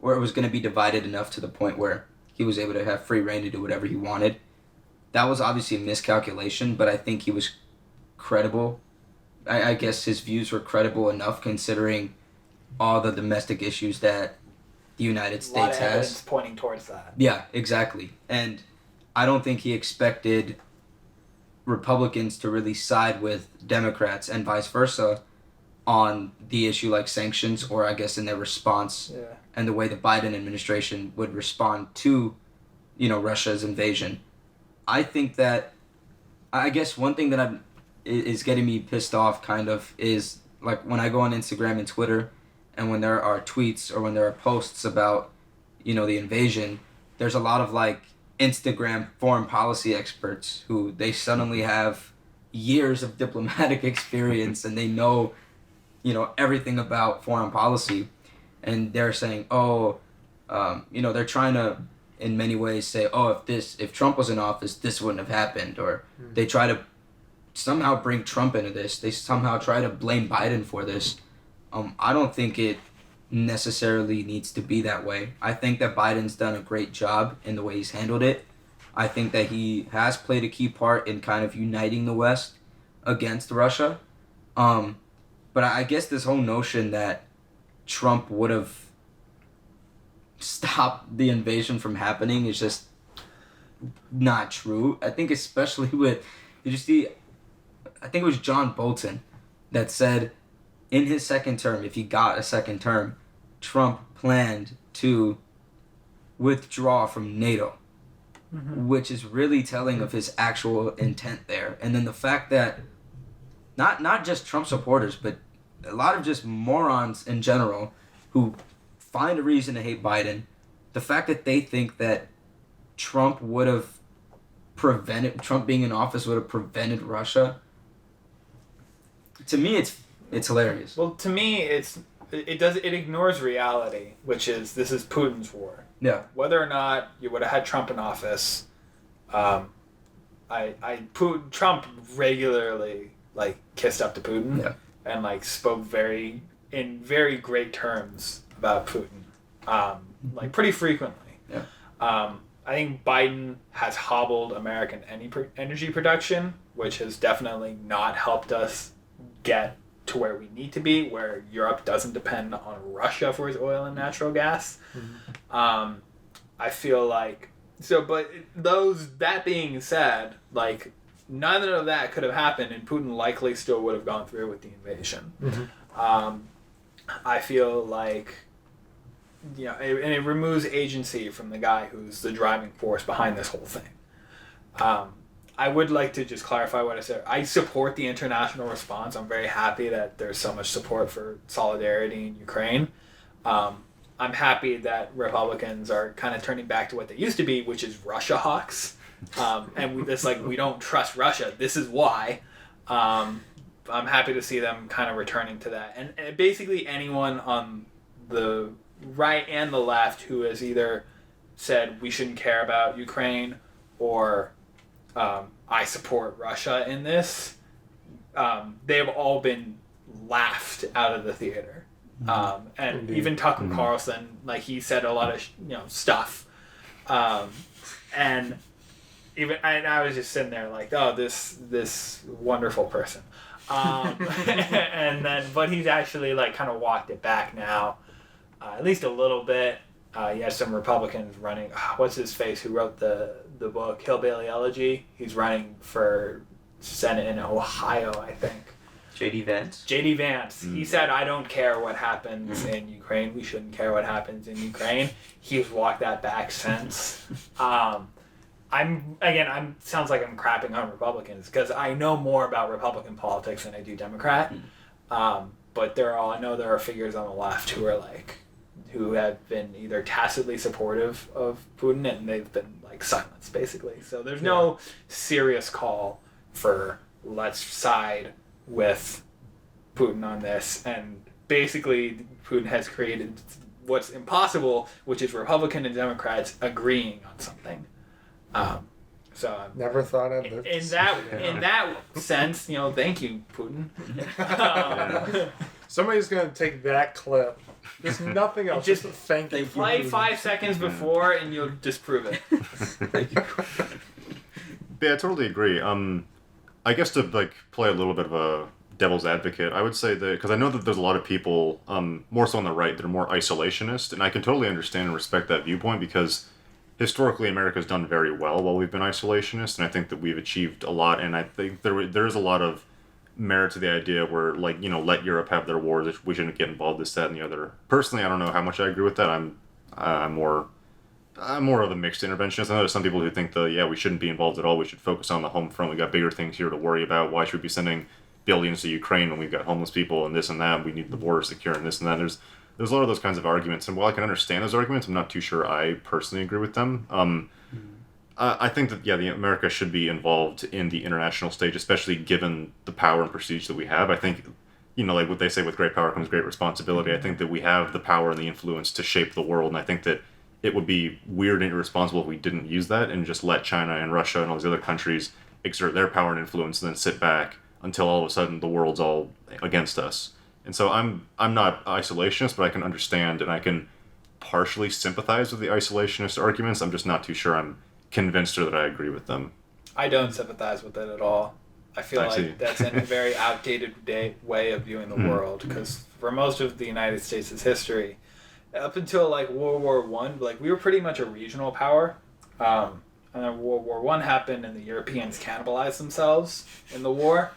or it was going to be divided enough to the point where he was able to have free reign to do whatever he wanted. That was obviously a miscalculation, but I think he was credible. I guess his views were credible enough considering all the domestic issues that the United States has. A lot of evidence pointing towards that. Yeah, exactly. And I don't think he expected Republicans to really side with Democrats and vice versa on the issue like sanctions, or I guess in their response and the way the Biden administration would respond to, Russia's invasion. I think that, I guess one thing that is getting me pissed off kind of is when I go on Instagram and Twitter, and when there are tweets or when there are posts about, the invasion, there's a lot of Instagram foreign policy experts who they suddenly have years of diplomatic experience and they know, everything about foreign policy, and they're saying, they're trying to in many ways say, if Trump was in office, this wouldn't have happened, or they try to somehow bring Trump into this. They somehow try to blame Biden for this. I don't think it necessarily needs to be that way. I think that Biden's done a great job in the way he's handled it. I think that he has played a key part in kind of uniting the West against Russia. But I guess this whole notion that Trump would have stopped the invasion from happening is just not true. I think especially with, I think it was John Bolton that said in his second term, if he got a second term, Trump planned to withdraw from NATO, which is really telling of his actual intent there. And then the fact that not just Trump supporters, but a lot of just morons in general who find a reason to hate Biden, the fact that they think that Trump being in office would have prevented Russia, to me it's hilarious. Well, to me, it's it ignores reality, which is this is Putin's war. Yeah. Whether or not you would have had Trump in office, Trump regularly like kissed up to Putin and like spoke in very great terms about Putin, like pretty frequently. Yeah. I think Biden has hobbled American energy production, which has definitely not helped us get to where we need to be, where Europe doesn't depend on Russia for its oil and natural gas. Mm-hmm. I feel like that being said, like none of that could have happened, and Putin likely still would have gone through with the invasion. Mm-hmm. I feel like, and it removes agency from the guy who's the driving force behind this whole thing. I would like to just clarify what I said. I support the international response. I'm very happy that there's so much support for solidarity in Ukraine. I'm happy that Republicans are kind of turning back to what they used to be, which is Russia hawks. And we don't trust Russia. This is why. I'm happy to see them kind of returning to that. And basically anyone on the right and the left who has either said we shouldn't care about Ukraine or I support Russia in this, they have all been laughed out of the theater. And Indeed. Even Tucker Carlson, like he said a lot of stuff, and I was just sitting there like, oh, this wonderful person, but he's actually like kind of walked it back now, at least a little bit. You have some Republicans running. What's his face? Who wrote the book Hillbilly Elegy? He's running for Senate in Ohio, I think. J.D. Vance. He said, "I don't care what happens in Ukraine. We shouldn't care what happens in Ukraine." He's walked that back since. Sounds like I'm crapping on Republicans because I know more about Republican politics than I do Democrat. But I know there are figures on the left who have been either tacitly supportive of Putin and they've been like silenced basically. So there's no serious call for let's side with Putin on this. And basically Putin has created what's impossible, which is Republican and Democrats agreeing on something. Never thought of this. In that sense, thank you, Putin. Somebody's gonna take that clip. There's nothing else. Just thank you. Play 5 seconds before, and you'll disprove it. Thank you. Yeah, I totally agree. I guess to play a little bit of a devil's advocate, I would say that because I know that there's a lot of people, more so on the right, that are more isolationist, and I can totally understand and respect that viewpoint because historically America's done very well while we've been isolationist, and I think that we've achieved a lot, and I think there is a lot of merit to the idea where let Europe have their wars, we shouldn't get involved, this, that, and the other. Personally, I don't know how much I agree with that. I'm more of a mixed interventionist. I know there's some people who think we shouldn't be involved at all, we should focus on the home front, we got bigger things here to worry about, why should we be sending billions to Ukraine when we've got homeless people and this and that, we need the border secure and this and that. There's a lot of those kinds of arguments, and while I can understand those arguments, I'm not too sure I personally agree with them. I think that, the America should be involved in the international stage, especially given the power and prestige that we have. I think, like what they say, with great power comes great responsibility. I think that we have the power and the influence to shape the world, and I think that it would be weird and irresponsible if we didn't use that and just let China and Russia and all these other countries exert their power and influence and then sit back until all of a sudden the world's all against us. And so I'm not isolationist, but I can understand and I can partially sympathize with the isolationist arguments. I'm just not too sure I'm convinced her that I agree with them. I don't sympathize with it at all. I feel that's a very outdated way of viewing the world, because for most of the United States' history, up until World War One, we were pretty much a regional power. And then World War One happened, and the Europeans cannibalized themselves in the war.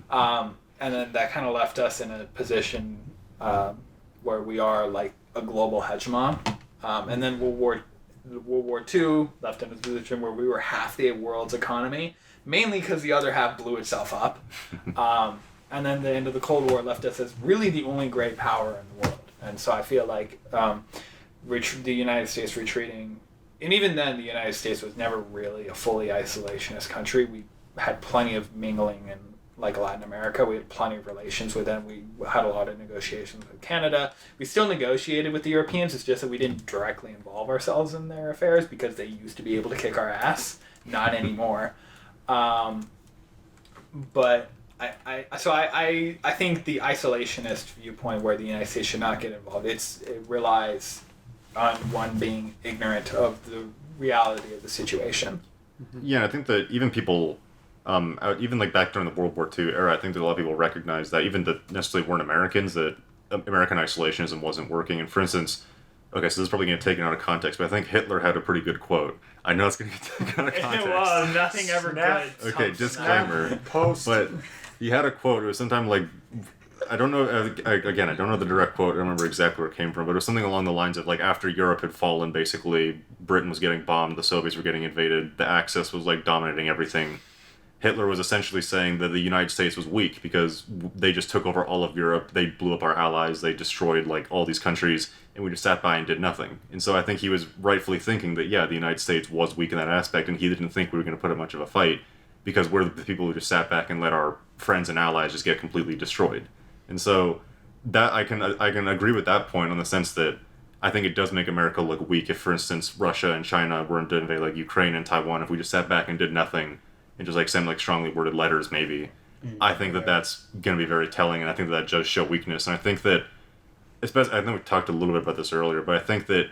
And then that kind of left us in a position where we are a global hegemon. And then World War II left in a position where we were half the world's economy, mainly because the other half blew itself up. And then the end of the Cold War left us as really the only great power in the world. And so I feel like the United States retreating, and even then the United States was never really a fully isolationist country. We had plenty of mingling like Latin America. We had plenty of relations with them. We had a lot of negotiations with Canada. We still negotiated with the Europeans. It's just that we didn't directly involve ourselves in their affairs because they used to be able to kick our ass. Not anymore. But I think the isolationist viewpoint where the United States should not get involved, it relies on one being ignorant of the reality of the situation. Yeah, I think that even people, even like back during the World War II era, I think that a lot of people recognize that even that necessarily weren't Americans, that American isolationism wasn't working. And for instance, okay, so this is probably going to take it out of context, but I think Hitler had a pretty good quote. I know it's going to get taken out of context. Well, nothing ever good. Okay, disclaimer. But he had a quote. It was sometime like, I don't know, again, I don't know the direct quote. I don't remember exactly where it came from, but it was something along the lines of like after Europe had fallen, basically, Britain was getting bombed, the Soviets were getting invaded, the Axis was like dominating everything. Hitler was essentially saying that the United States was weak because they just took over all of Europe, they blew up our allies, they destroyed like all these countries, and we just sat by and did nothing. And so I think he was rightfully thinking that, yeah, the United States was weak in that aspect, and he didn't think we were going to put up much of a fight because we're the people who just sat back and let our friends and allies just get completely destroyed. And so that I can agree with that point in the sense that I think it does make America look weak if, for instance, Russia and China were to invade like Ukraine and Taiwan. If we just sat back and did nothing and just like send like strongly worded letters, maybe, I think that that's going to be very telling, and I think that does show weakness. And I think that, especially, I think we talked a little bit about this earlier, but I think that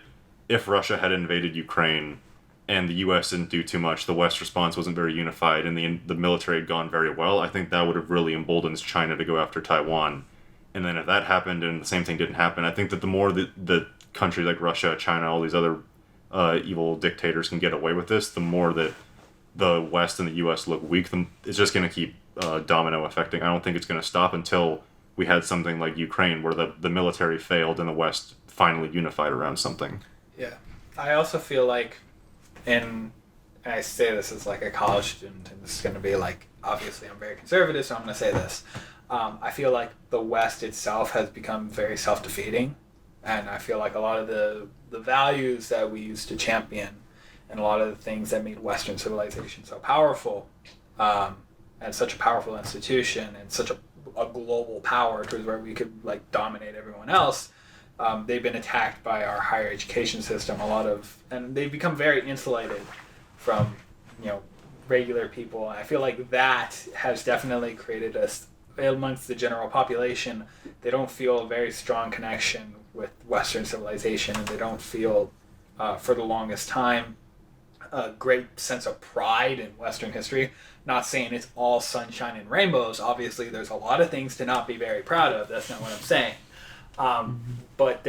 if Russia had invaded Ukraine and the U.S. didn't do too much, the West response wasn't very unified, and the military had gone very well, I think that would have really emboldened China to go after Taiwan. And then if that happened and the same thing didn't happen, I think that the more that countries like Russia, China, all these other evil dictators can get away with this, the more that the West and the U.S. look weak, it's just going to keep domino affecting. I don't think it's going to stop until we had something like Ukraine where the military failed and the West finally unified around something. Yeah. I also feel like, and I say this as like a college student, and this is going to be like, obviously I'm very conservative, so I'm going to say this. I feel like the West itself has become very self-defeating, and I feel like a lot of the values that we used to champion and a lot of the things that made Western civilization so powerful, and such a powerful institution and such a global power towards where we could like dominate everyone else, they've been attacked by our higher education system, and they've become very insulated from, regular people. And I feel like that has definitely created amongst the general population, they don't feel a very strong connection with Western civilization, and they don't feel, for the longest time, a great sense of pride in Western history. Not saying it's all sunshine and rainbows. Obviously, there's a lot of things to not be very proud of. That's not what I'm saying. But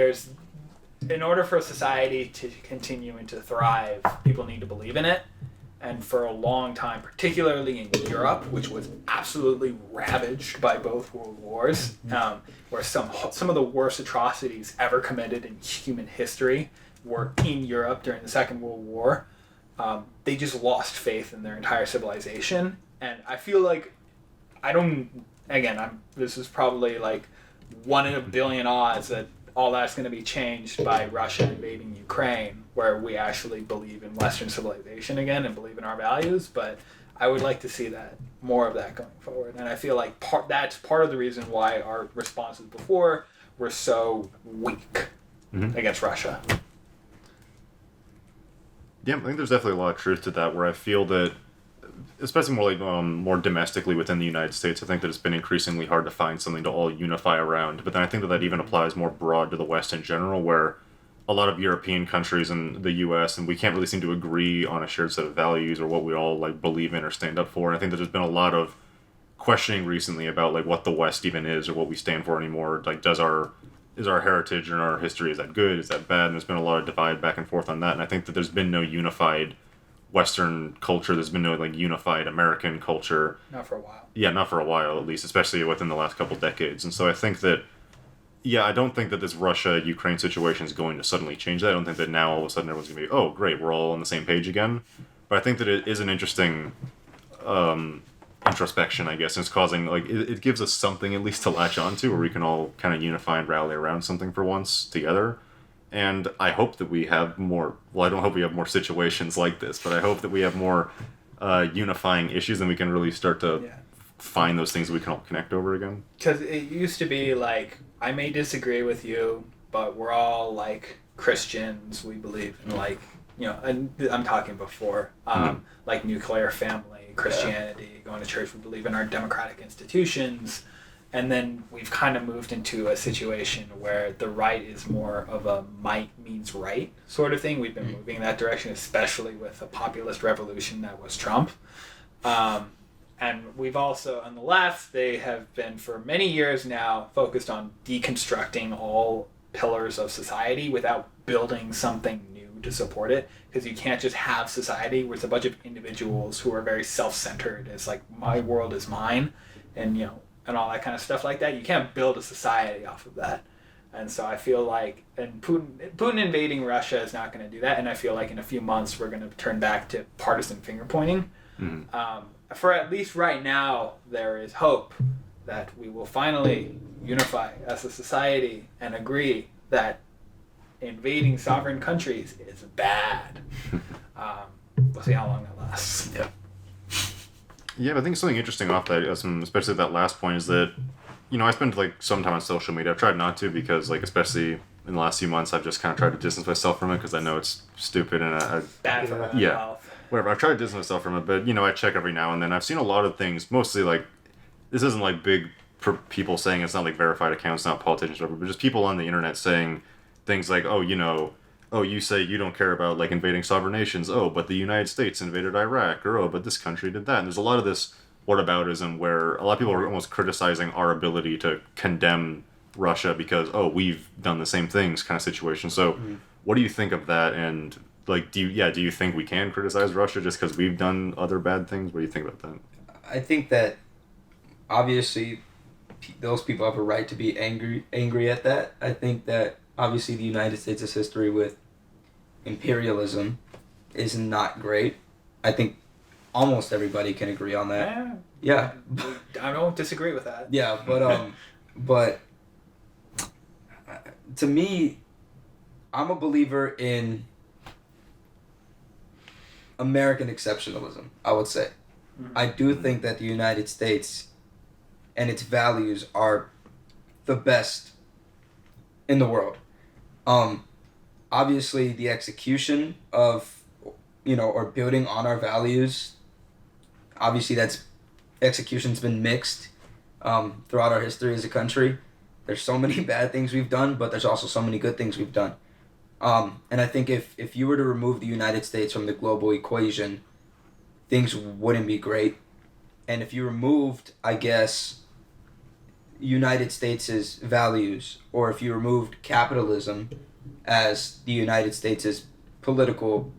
in order for a society to continue and to thrive, people need to believe in it. And for a long time, particularly in Europe, which was absolutely ravaged by both world wars, where some of the worst atrocities ever committed in human history were in Europe during the Second World War, they just lost faith in their entire civilization. And I feel like this is probably like 1 in a billion odds that all that's going to be changed by Russia invading Ukraine, where we actually believe in Western civilization again and believe in our values. But I would like to see more of that going forward. And I feel like that's part of the reason why our responses before were so weak against Russia. Yeah, I think there's definitely a lot of truth to that, where I feel that, especially more domestically within the United States, I think that it's been increasingly hard to find something to all unify around. But then I think that even applies more broad to the West in general, where a lot of European countries and the U.S., and we can't really seem to agree on a shared set of values or what we all believe in or stand up for. And I think that there's been a lot of questioning recently about what the West even is or what we stand for anymore. Is our heritage and our history, is that good? Is that bad? And there's been a lot of divide back and forth on that. And I think that there's been no unified Western culture. There's been no unified American culture. Not for a while. Yeah, not for a while at least, especially within the last couple decades. And so I think that, I don't think that this Russia-Ukraine situation is going to suddenly change that. I don't think that now all of a sudden everyone's going to be, oh, great, we're all on the same page again. But I think that it is an interesting introspection, I guess. And it's causing, it gives us something at least to latch onto where we can all kind of unify and rally around something for once together. And I hope that we have more, I don't hope we have more situations like this, but I hope that we have more unifying issues and we can really start to find those things that we can all connect over again? Because it used to be like, I may disagree with you, but we're all like Christians. We believe in like, and I'm talking before, like nuclear family, Christianity, going to church. We believe in our democratic institutions. And then we've kind of moved into a situation where the right is more of a might means right sort of thing. We've been moving in that direction, especially with the populist revolution that was Trump. And we've also, on the left, they have been for many years now focused on deconstructing all pillars of society without building something new to support it. Because you can't just have society where it's a bunch of individuals who are very self-centered. It's like, my world is mine, and and all that kind of stuff like that. You can't build a society off of that. And so I feel like, and Putin invading Russia is not going to do that. And I feel like in a few months we're going to turn back to partisan finger pointing. For at least right now, there is hope that we will finally unify as a society and agree that invading sovereign countries is bad. We'll see how long that lasts. Yeah. Yeah, but I think something interesting off that, especially that last point, is that, I spend like some time on social media. I've tried not to because, like, especially in the last few months, I've just kind of tried to distance myself from it because I know it's stupid and bad for mental health. Whatever. I've tried to distance myself from it, but I check every now and then. I've seen a lot of things, mostly like, this isn't like big people saying, it's not like verified accounts, not politicians, or whatever, but just people on the internet saying things like, oh, you say you don't care about like invading sovereign nations. Oh, but the United States invaded Iraq. Or, oh, but this country did that. And there's a lot of this whataboutism where a lot of people are almost criticizing our ability to condemn Russia because, oh, we've done the same things kind of situation. So what do you think of that? And like, do you think we can criticize Russia just because we've done other bad things? What do you think about that? I think that obviously those people have a right to be angry at that. I think that obviously the United States' history with imperialism is not great. I think almost everybody can agree on that. Yeah. I don't disagree with that. Yeah, but to me, I'm a believer in American exceptionalism, I would say. I do think that the United States and its values are the best in the world. Obviously, the execution of, or building on our values, obviously execution's been mixed throughout our history as a country. There's so many bad things we've done, but there's also so many good things we've done. And I think if you were to remove the United States from the global equation, things wouldn't be great. And if you removed, I guess, United States' values, or if you removed capitalism as the United States' political,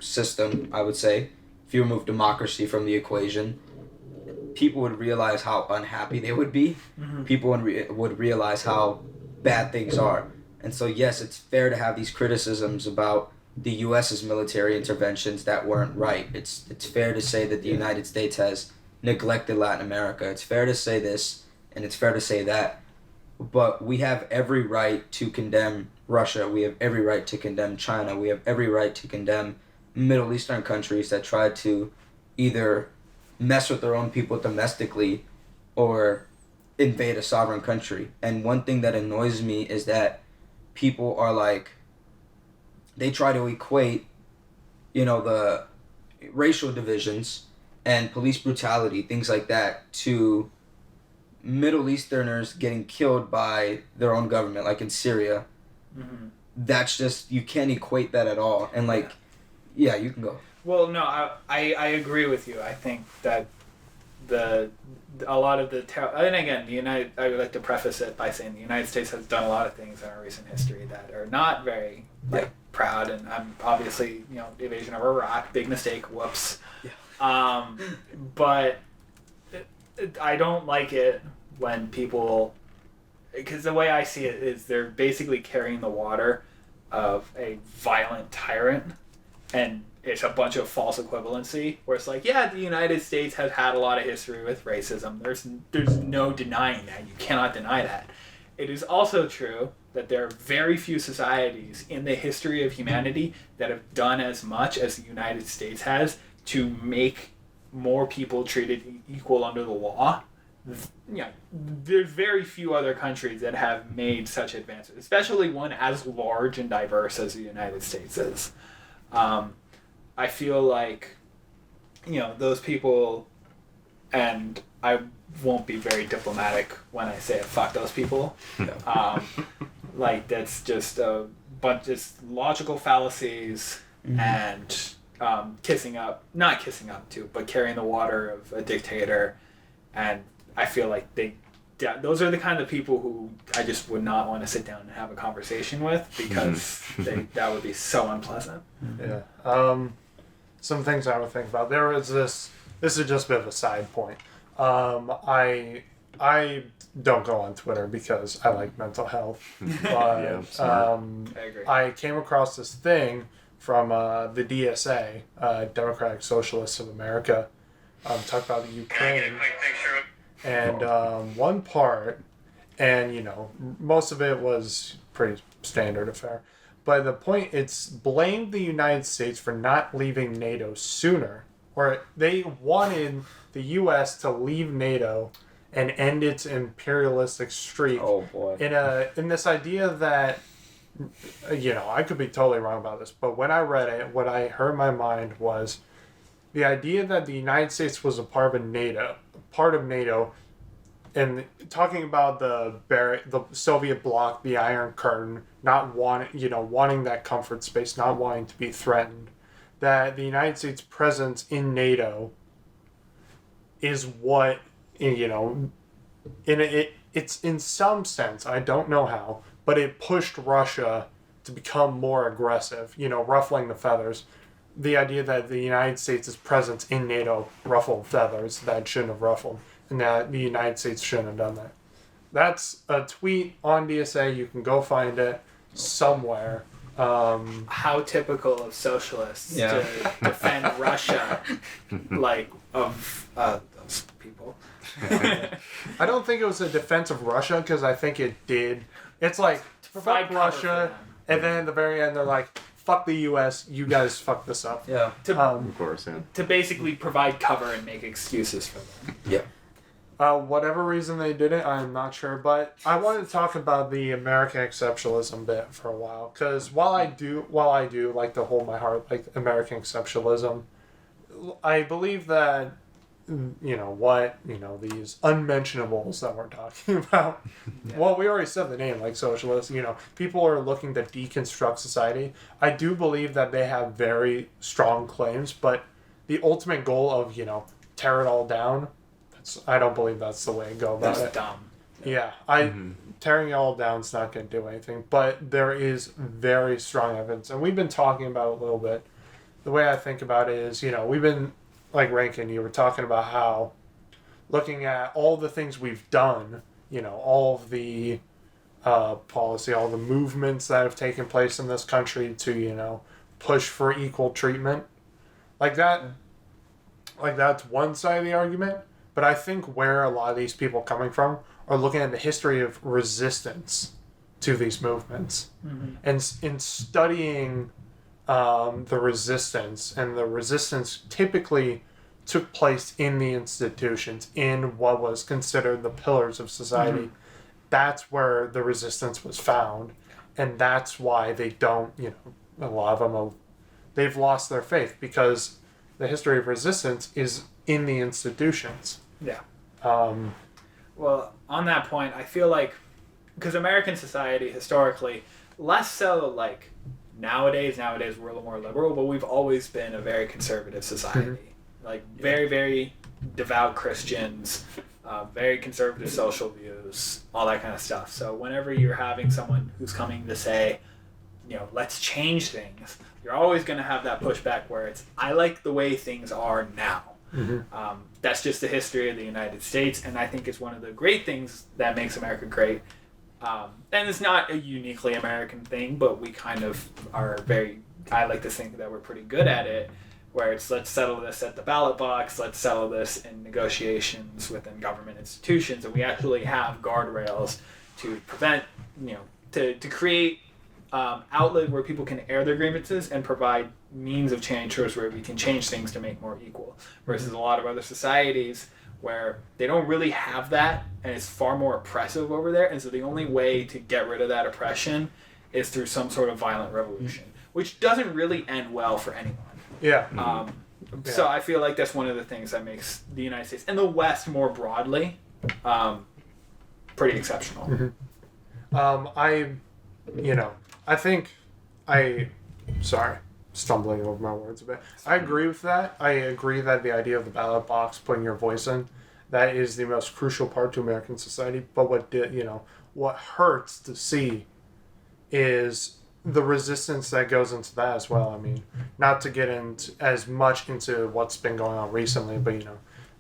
system, I would say, if you remove democracy from the equation, people would realize how unhappy they would be. People would realize how bad things are. And so, yes, it's fair to have these criticisms about the U.S.'s military interventions that weren't right. It's fair to say that the United States has neglected Latin America. It's fair to say this, and it's fair to say that. But we have every right to condemn Russia. We have every right to condemn China. We have every right to condemn Middle Eastern countries that try to either mess with their own people domestically or invade a sovereign country. And one thing that annoys me is that people are like, they try to equate, the racial divisions and police brutality, things like that, to Middle Easterners getting killed by their own government, like in Syria. That's just, you can't equate that at all. And you can go. Well, no, I agree with you. I think that a lot of and again, I would like to preface it by saying the United States has done a lot of things in our recent history that are not very proud, and I'm obviously, the invasion of Iraq, big mistake, whoops. Yeah. But I don't like it when people, because the way I see it is they're basically carrying the water of a violent tyrant, and it's a bunch of false equivalency where it's like, yeah, the United States has had a lot of history with racism. There's no denying that. You cannot deny that. It is also true that there are very few societies in the history of humanity that have done as much as the United States has to make more people treated equal under the law, there's very few other countries that have made such advances, especially one as large and diverse as the United States is. I feel like, those people, and I won't be very diplomatic when I say it, fuck those people. Like, that's just a bunch of logical fallacies and not kissing up to, but carrying the water of a dictator. And I feel like those are the kind of people who I just would not want to sit down and have a conversation with, because that would be so unpleasant. Yeah. Some things I would think about. There was this is just a bit of a side point. I don't go on Twitter because I like mental health. But I agree. I came across this thing from the DSA, Democratic Socialists of America, talk about the Ukraine. And one part, and most of it was pretty standard affair. But the point, it's blamed the United States for not leaving NATO sooner, or they wanted the U.S. to leave NATO and end its imperialistic streak. Oh boy! In this idea that, I could be totally wrong about this, but when I read it, what I heard in my mind was the idea that the United States was a part of NATO, and talking about the Soviet bloc, the Iron Curtain, not wanting that comfort space, not wanting to be threatened, that the United States' presence in NATO is what, it's in some sense, I don't know how, but it pushed Russia to become more aggressive, ruffling the feathers. The idea that the United States' presence in NATO ruffled feathers that shouldn't have ruffled, and that the United States shouldn't have done that. That's a tweet on DSA. You can go find it somewhere. How typical of socialists to defend Russia, of those people. I don't think it was a defense of Russia, because I think it did. It's like, fuck Russia, and then at the very end they're like, fuck the U.S., you guys fucked this up. Yeah. Of course, yeah. To basically provide cover and make excuses for them. Yeah. Whatever reason they did it, I'm not sure. But I wanted to talk about the American exceptionalism bit for a while, because while I do like to hold my heart like American exceptionalism, I believe that these unmentionables that we're talking about. Yeah. Well, we already said the name, like socialists. People are looking to deconstruct society. I do believe that they have very strong claims, but the ultimate goal of tear it all down, I don't believe that's the way to go about it. That's dumb. Yeah, tearing it all down is not going to do anything. But there is very strong evidence, and we've been talking about it a little bit. The way I think about it is, we've been, like Rankin, you were talking about how, looking at all the things we've done, all of the policy, all the movements that have taken place in this country to, push for equal treatment, that's one side of the argument. But I think where a lot of these people are coming from are looking at the history of resistance to these movements. Mm-hmm. And in studying the resistance, and the resistance typically took place in the institutions, in what was considered the pillars of society. Mm-hmm. That's where the resistance was found. And that's why they don't, a lot of them, they've lost their faith, because the history of resistance is in the institutions. Yeah. Well, on that point, I feel like, because American society historically, less so like nowadays we're a little more liberal, but we've always been a very conservative society. Mm-hmm. Like very, very devout Christians, very conservative social views, all that kind of stuff. So whenever you're having someone who's coming to say, let's change things, you're always going to have that pushback where it's, I like the way things are now. Mm-hmm. That's just the history of the United States, and I think it's one of the great things that makes America great. And it's not a uniquely American thing, but we kind of are I like to think that we're pretty good at it, where it's, let's settle this at the ballot box, let's settle this in negotiations within government institutions, and we actually have guardrails to prevent, to create outlet where people can air their grievances and provide means of change where we can change things to make more equal. Versus a lot of other societies where they don't really have that, and it's far more oppressive over there. And so the only way to get rid of that oppression is through some sort of violent revolution, which doesn't really end well for anyone. Yeah. So I feel like that's one of the things that makes the United States and the West more broadly pretty exceptional. Sorry, stumbling over my words a bit. I agree with that. I agree that the idea of the ballot box, putting your voice in, that is the most crucial part to American society. But what hurts to see is the resistance that goes into that as well. I mean, not to get into as much into what's been going on recently, but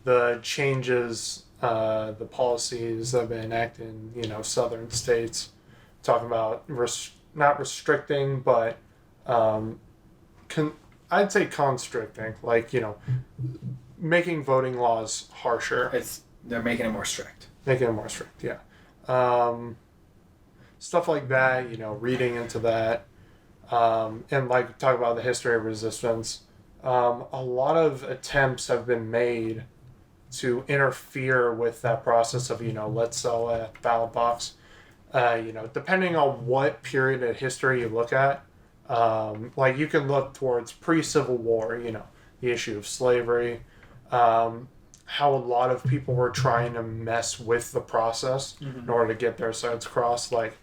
the changes, the policies that have been enacted in southern states, talking about not restricting, but I'd say constricting, like making voting laws harsher. They're making it more strict. Making it more strict, yeah. Stuff like that, reading into that, and like talk about the history of resistance. A lot of attempts have been made to interfere with that process of let's sell a ballot box. Depending on what period of history you look at, like you can look towards pre-Civil War, the issue of slavery, how a lot of people were trying to mess with the process in order to get their sides crossed. Like,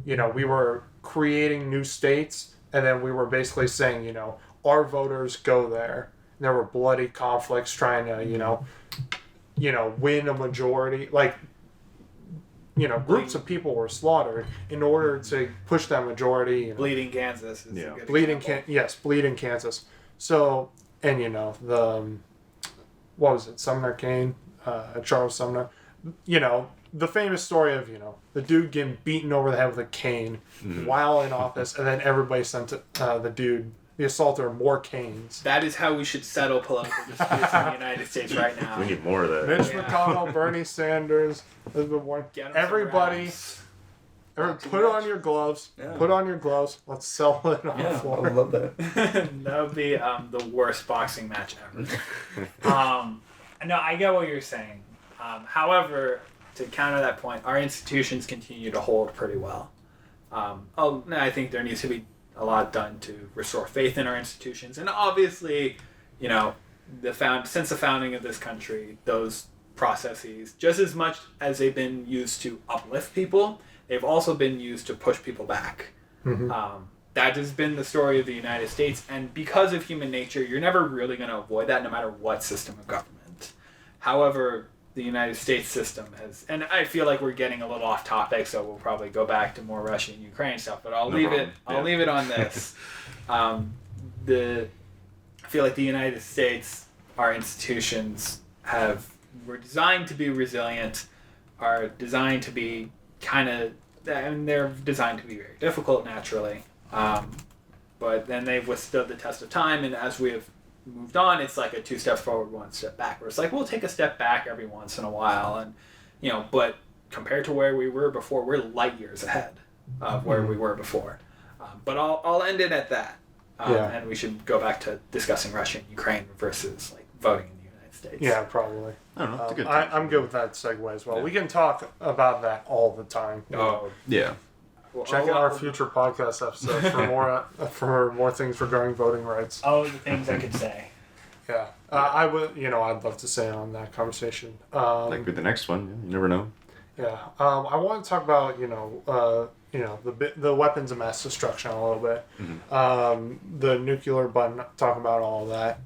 we were creating new states, and then we were basically saying, our voters go there. And there were bloody conflicts trying to, win a majority. Like, groups of people were slaughtered in order to push that majority. Bleeding Kansas. Is a good Bleeding Kansas. So, and what was it? Sumner Kane, Charles Sumner. The famous story of the dude getting beaten over the head with a cane while in office, and then everybody sent the assaulter, more canes. That is how we should settle political disputes in the United States right now. We need more of that. Mitch McConnell, Bernie Sanders, Elizabeth Warren. Everybody, put on your gloves. Yeah. Put on your gloves. Let's sell it on the floor. I love that. That would be the worst boxing match ever. No, I get what you're saying. However, to counter that point, our institutions continue to hold pretty well. I think there needs to be a lot done to restore faith in our institutions, and obviously, since the founding of this country, those processes, just as much as they've been used to uplift people, they've also been used to push people back. That has been the story of the United States, and because of human nature, you're never really going to avoid that no matter what system of government. However, the United States system has, and I feel like we're getting a little off topic, so we'll probably go back to more Russia and Ukraine stuff, but I'll leave it on this. I feel like the United States, our institutions were designed to be resilient, are designed to be they're designed to be very difficult naturally. But then they've withstood the test of time, and as we have moved on, it's like a 2 steps forward, 1 step back. Where it's like we'll take a step back every once in a while, and but compared to where we were before, we're light years ahead of where we were before. But I'll end it at that, and we should go back to discussing Russia and Ukraine versus like voting in the United States. Yeah, probably. I don't know. It's a good I'm good with that segue as well. Yeah. We can talk about that all the time. Oh, yeah. Well, check out our future podcast episodes for more things regarding voting rights. Oh, the things I could say. Yeah, I would. I'd love to say on that conversation. Like with the next one, you never know. Yeah, I want to talk about the weapons of mass destruction a little bit. The nuclear button, talking about all of that.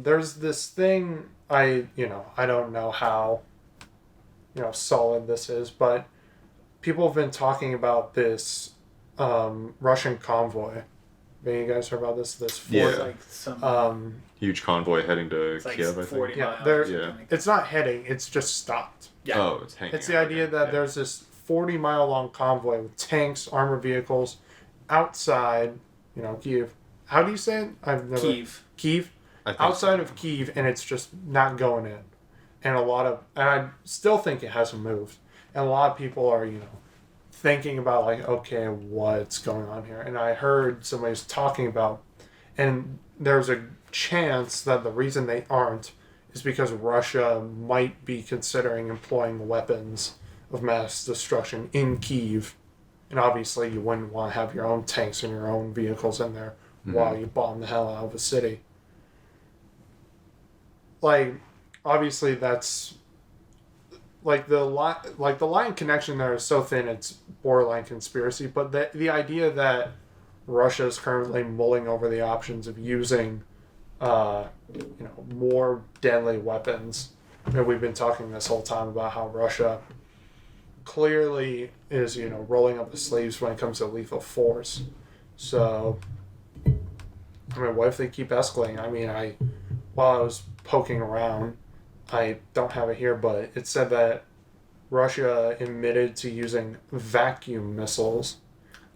There's this thing I don't know how solid this is, but people have been talking about this Russian convoy. Have you guys heard about this? Huge convoy heading to Kiev, I think. It's not heading, it's just stopped. Yeah. Oh, it's hanging. It's the idea that there's this 40-mile long convoy with tanks, armored vehicles outside, Kiev. How do you say it? Kiev. Outside of Kiev, and it's just not going in. And I still think it hasn't moved. And a lot of people are, thinking about like, okay, what's going on here? And I heard somebody was talking about, and there's a chance that the reason they aren't is because Russia might be considering employing weapons of mass destruction in Kyiv. And obviously, you wouldn't want to have your own tanks and your own vehicles in there while you bomb the hell out of a city. Like, obviously, that's like the line connection there is so thin it's borderline conspiracy. But the idea that Russia is currently mulling over the options of using, more deadly weapons. And we've been talking this whole time about how Russia clearly is, rolling up the sleeves when it comes to lethal force. So, I mean, what if they keep escalating? I mean, while I was poking around, I don't have it here, but it said that Russia admitted to using vacuum missiles.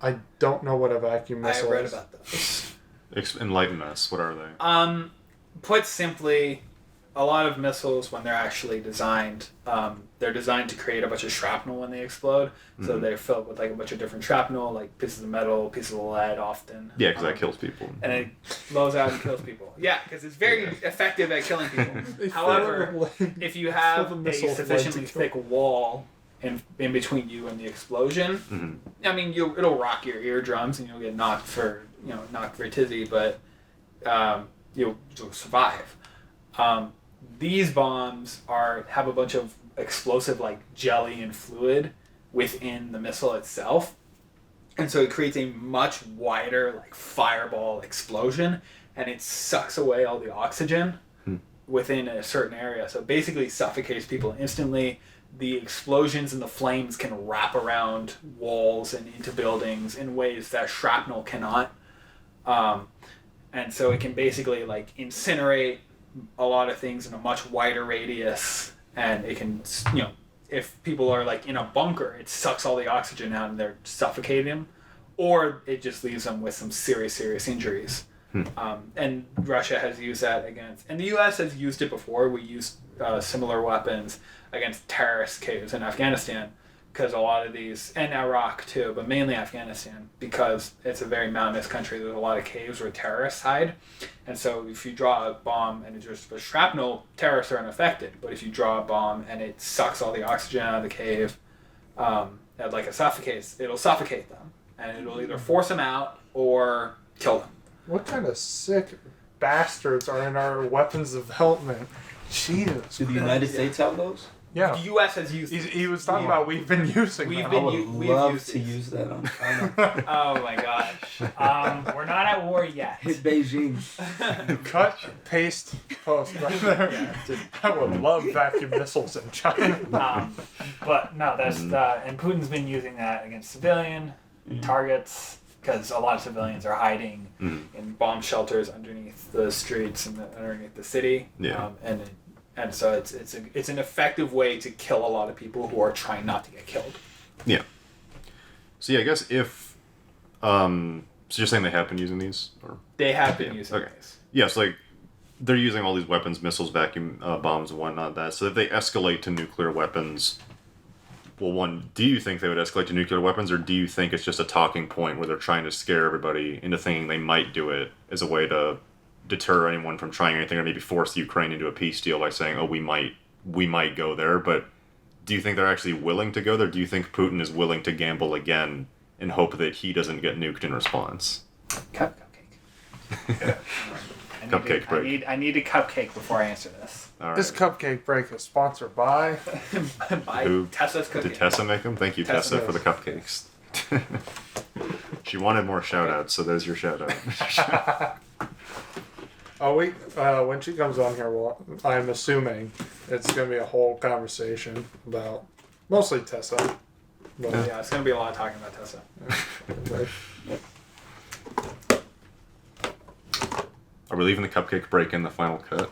I don't know what a vacuum missile is. I read about those. Enlighten us. What are they? Put simply, a lot of missiles, when they're actually designed, they're designed to create a bunch of shrapnel when they explode. So they're filled with like a bunch of different shrapnel, like pieces of metal, pieces of lead often. Yeah, because that kills people. And it blows out and kills people. Yeah, because it's very effective at killing people. However, if you have a sufficiently thick wall in between you and the explosion, I mean, it'll rock your eardrums and you'll get knocked for a tizzy, but you'll survive. These bombs have a bunch of explosive like jelly and fluid within the missile itself, and so it creates a much wider like fireball explosion, and it sucks away all the oxygen within a certain area, so it basically suffocates people instantly. The explosions and the flames can wrap around walls and into buildings in ways that shrapnel cannot, and so it can basically like incinerate a lot of things in a much wider radius, and it can, if people are like in a bunker, it sucks all the oxygen out and they're suffocating them, or it just leaves them with some serious injuries. And Russia has used that and the U.S. has used it before. We used similar weapons against terrorist caves in Afghanistan, because a lot of these, and Iraq too, but mainly Afghanistan, because it's a very mountainous country. There's a lot of caves where terrorists hide, and so if you draw a bomb and it's just a shrapnel, terrorists are unaffected. But if you draw a bomb and it sucks all the oxygen out of the cave, like it suffocates, it'll suffocate them, and it'll either force them out or kill them. What kind of sick bastards are in our weapons development? Jesus. Do the United States have those? Yeah. The U.S. has used. He was talking about we've been using. We've them. been. I would love to use that on China. Oh my gosh. We're not at war yet. Hit Beijing. Cut, paste, post right there. Yeah. I would love vacuum missiles in China. But no, and Putin's been using that against civilian targets, because a lot of civilians are hiding in bomb shelters underneath the streets and underneath the city. Yeah. And so it's an effective way to kill a lot of people who are trying not to get killed. Yeah. So yeah, I guess if so you're saying they have been using these, or They have been using these. yes, like they're using all these weapons, missiles, vacuum bombs, and whatnot. That so if they escalate to nuclear weapons, well, one, do you think they would escalate to nuclear weapons, or do you think it's just a talking point where they're trying to scare everybody into thinking they might do it as a way to deter anyone from trying anything, or maybe force Ukraine into a peace deal by saying, "Oh, we might go there"? But do you think they're actually willing to go there? Do you think Putin is willing to gamble again and hope that he doesn't get nuked in response? Cupcake. Cupcake break. I need a cupcake before I answer this. All right. This cupcake break is sponsored by. By Tessa's cooking. Did Tessa make them? Thank you, Tessa, for the cupcakes. She wanted more shout-outs, so there's your shout-out. Oh wait, when she comes on here, well, I'm assuming it's going to be a whole conversation about mostly Tessa. But, Yeah, it's going to be a lot of talking about Tessa. Are we leaving the cupcake break in the final cut?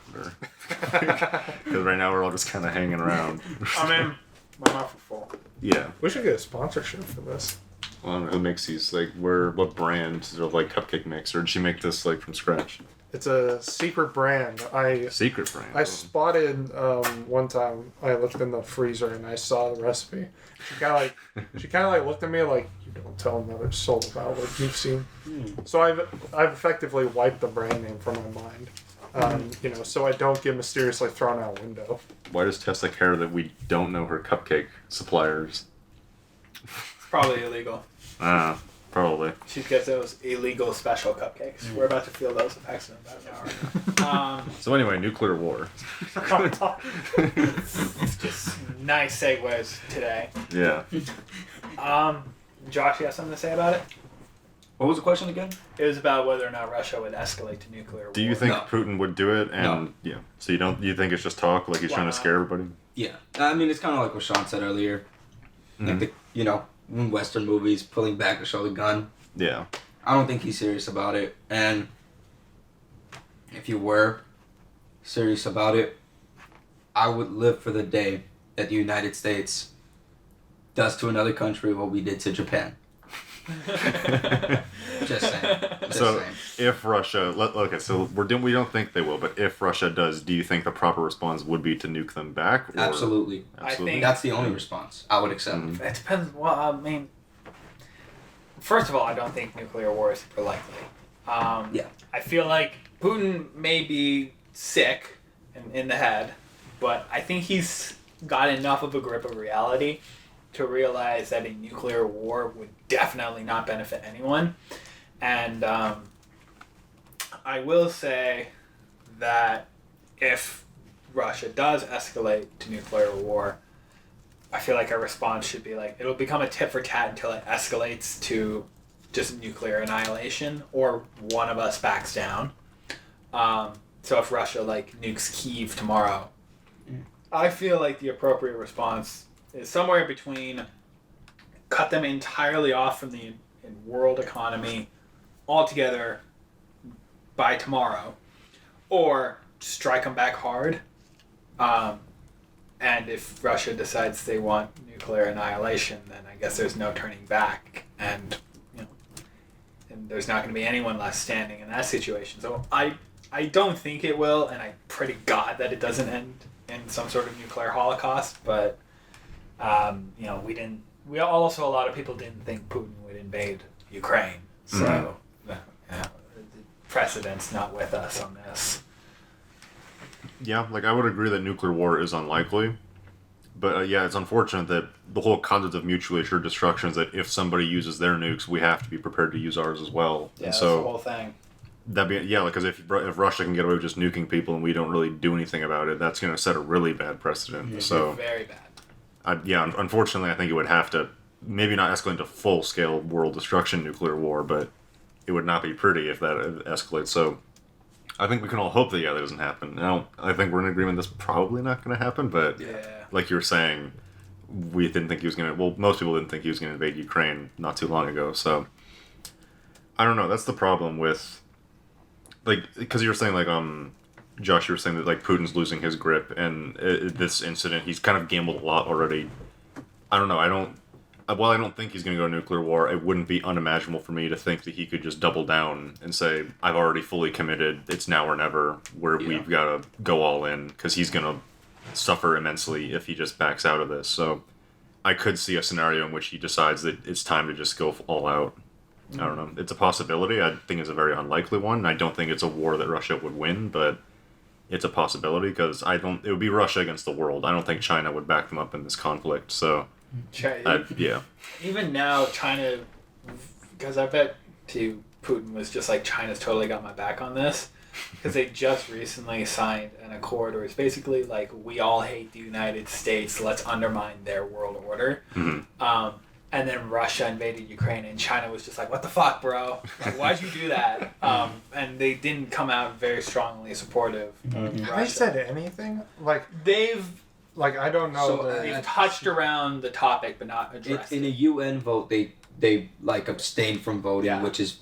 Because right now we're all just kind of hanging around. I'm in. My mouth is full. Yeah. We should get a sponsorship for this. Well, I don't know, who makes these? Like, what brand of like cupcake mix, or did she make this like from scratch? It's a secret brand. Secret brand. I spotted one time. I looked in the freezer and I saw the recipe. She kind of like looked at me like, "You don't tell another soul about what you've seen." So I've effectively wiped the brand name from my mind. So I don't get mysteriously thrown out a window. Why does Tessa care that we don't know her cupcake suppliers? It's probably illegal. Probably. She gets those illegal special cupcakes. We're about to feel those effects in about an hour. So anyway, nuclear war. It's just nice segues today. Yeah. Josh, you have something to say about it? What was the question again? It was about whether or not Russia would escalate to nuclear war. Do you think No. Putin would do it? And yeah. So you think it's just talk, like he's Why trying not? to scare everybody? Yeah. I mean, it's kind of like what Sean said earlier. Like in Western movies, pulling back to show the gun. Yeah. I don't think he's serious about it. And if you were serious about it, I would live for the day that the United States does to another country what we did to Japan. Just saying. So if Russia, we don't think they will, but if Russia does, do you think the proper response would be to nuke them back? Or? Absolutely. I think That's the only response I would accept. it depends. Well, I mean, first of all, I don't think nuclear war is super likely. Yeah. I feel like Putin may be sick in the head, but I think he's got enough of a grip of reality to realize that a nuclear war would definitely not benefit anyone. And I will say that if Russia does escalate to nuclear war, I feel like our response should be like, it'll become a tit for tat until it escalates to just nuclear annihilation or one of us backs down. So if Russia nukes Kyiv tomorrow, I feel like the appropriate response is somewhere between cut them entirely off from the world economy altogether by tomorrow, or strike them back hard. And if Russia decides they want nuclear annihilation, then I guess there's no turning back, and and there's not going to be anyone left standing in that situation. So I don't think it will, and I pray to God that it doesn't end in some sort of nuclear holocaust. But we also, a lot of people didn't think Putin would invade Ukraine. So the precedent's not with us on this. Yeah, I would agree that nuclear war is unlikely. But it's unfortunate that the whole concept of mutually assured destruction is that if somebody uses their nukes, we have to be prepared to use ours as well. Yeah, and that's so the whole thing. because if Russia can get away with just nuking people and we don't really do anything about it, that's going to set a really bad precedent. Mm-hmm. So very bad. Unfortunately, I think it would have to maybe not escalate to full-scale world destruction nuclear war, but it would not be pretty if that escalates. So I think we can all hope that that doesn't happen. Now, I think we're in agreement that's probably not going to happen, but like you were saying, we didn't think he was going to... Well, most people didn't think he was going to invade Ukraine not too long ago, so... I don't know, that's the problem with... because you were saying, Josh, you were saying that, Putin's losing his grip, and this incident, he's kind of gambled a lot already. I don't know, while I don't think he's going to go to nuclear war, it wouldn't be unimaginable for me to think that he could just double down and say, I've already fully committed, it's now or never, we've got to go all in, because he's going to suffer immensely if he just backs out of this. So I could see a scenario in which he decides that it's time to just go all out. I don't know. It's a possibility. I think it's a very unlikely one. I don't think it's a war that Russia would win, but it's a possibility, because it would be Russia against the world. I don't think China would back them up in this conflict, so... Even now, China, because I bet Putin was just like, China's totally got my back on this, because they just recently signed an accord where it's basically like, we all hate the United States, let's undermine their world order. Mm-hmm. And then Russia invaded Ukraine, and China was just like, what the fuck, bro? Why'd you do that? And they didn't come out very strongly supportive of Russia. Have they said anything? They've I don't know. So, they've touched around the topic, but not addressed in a it. UN vote, they abstained from voting, which is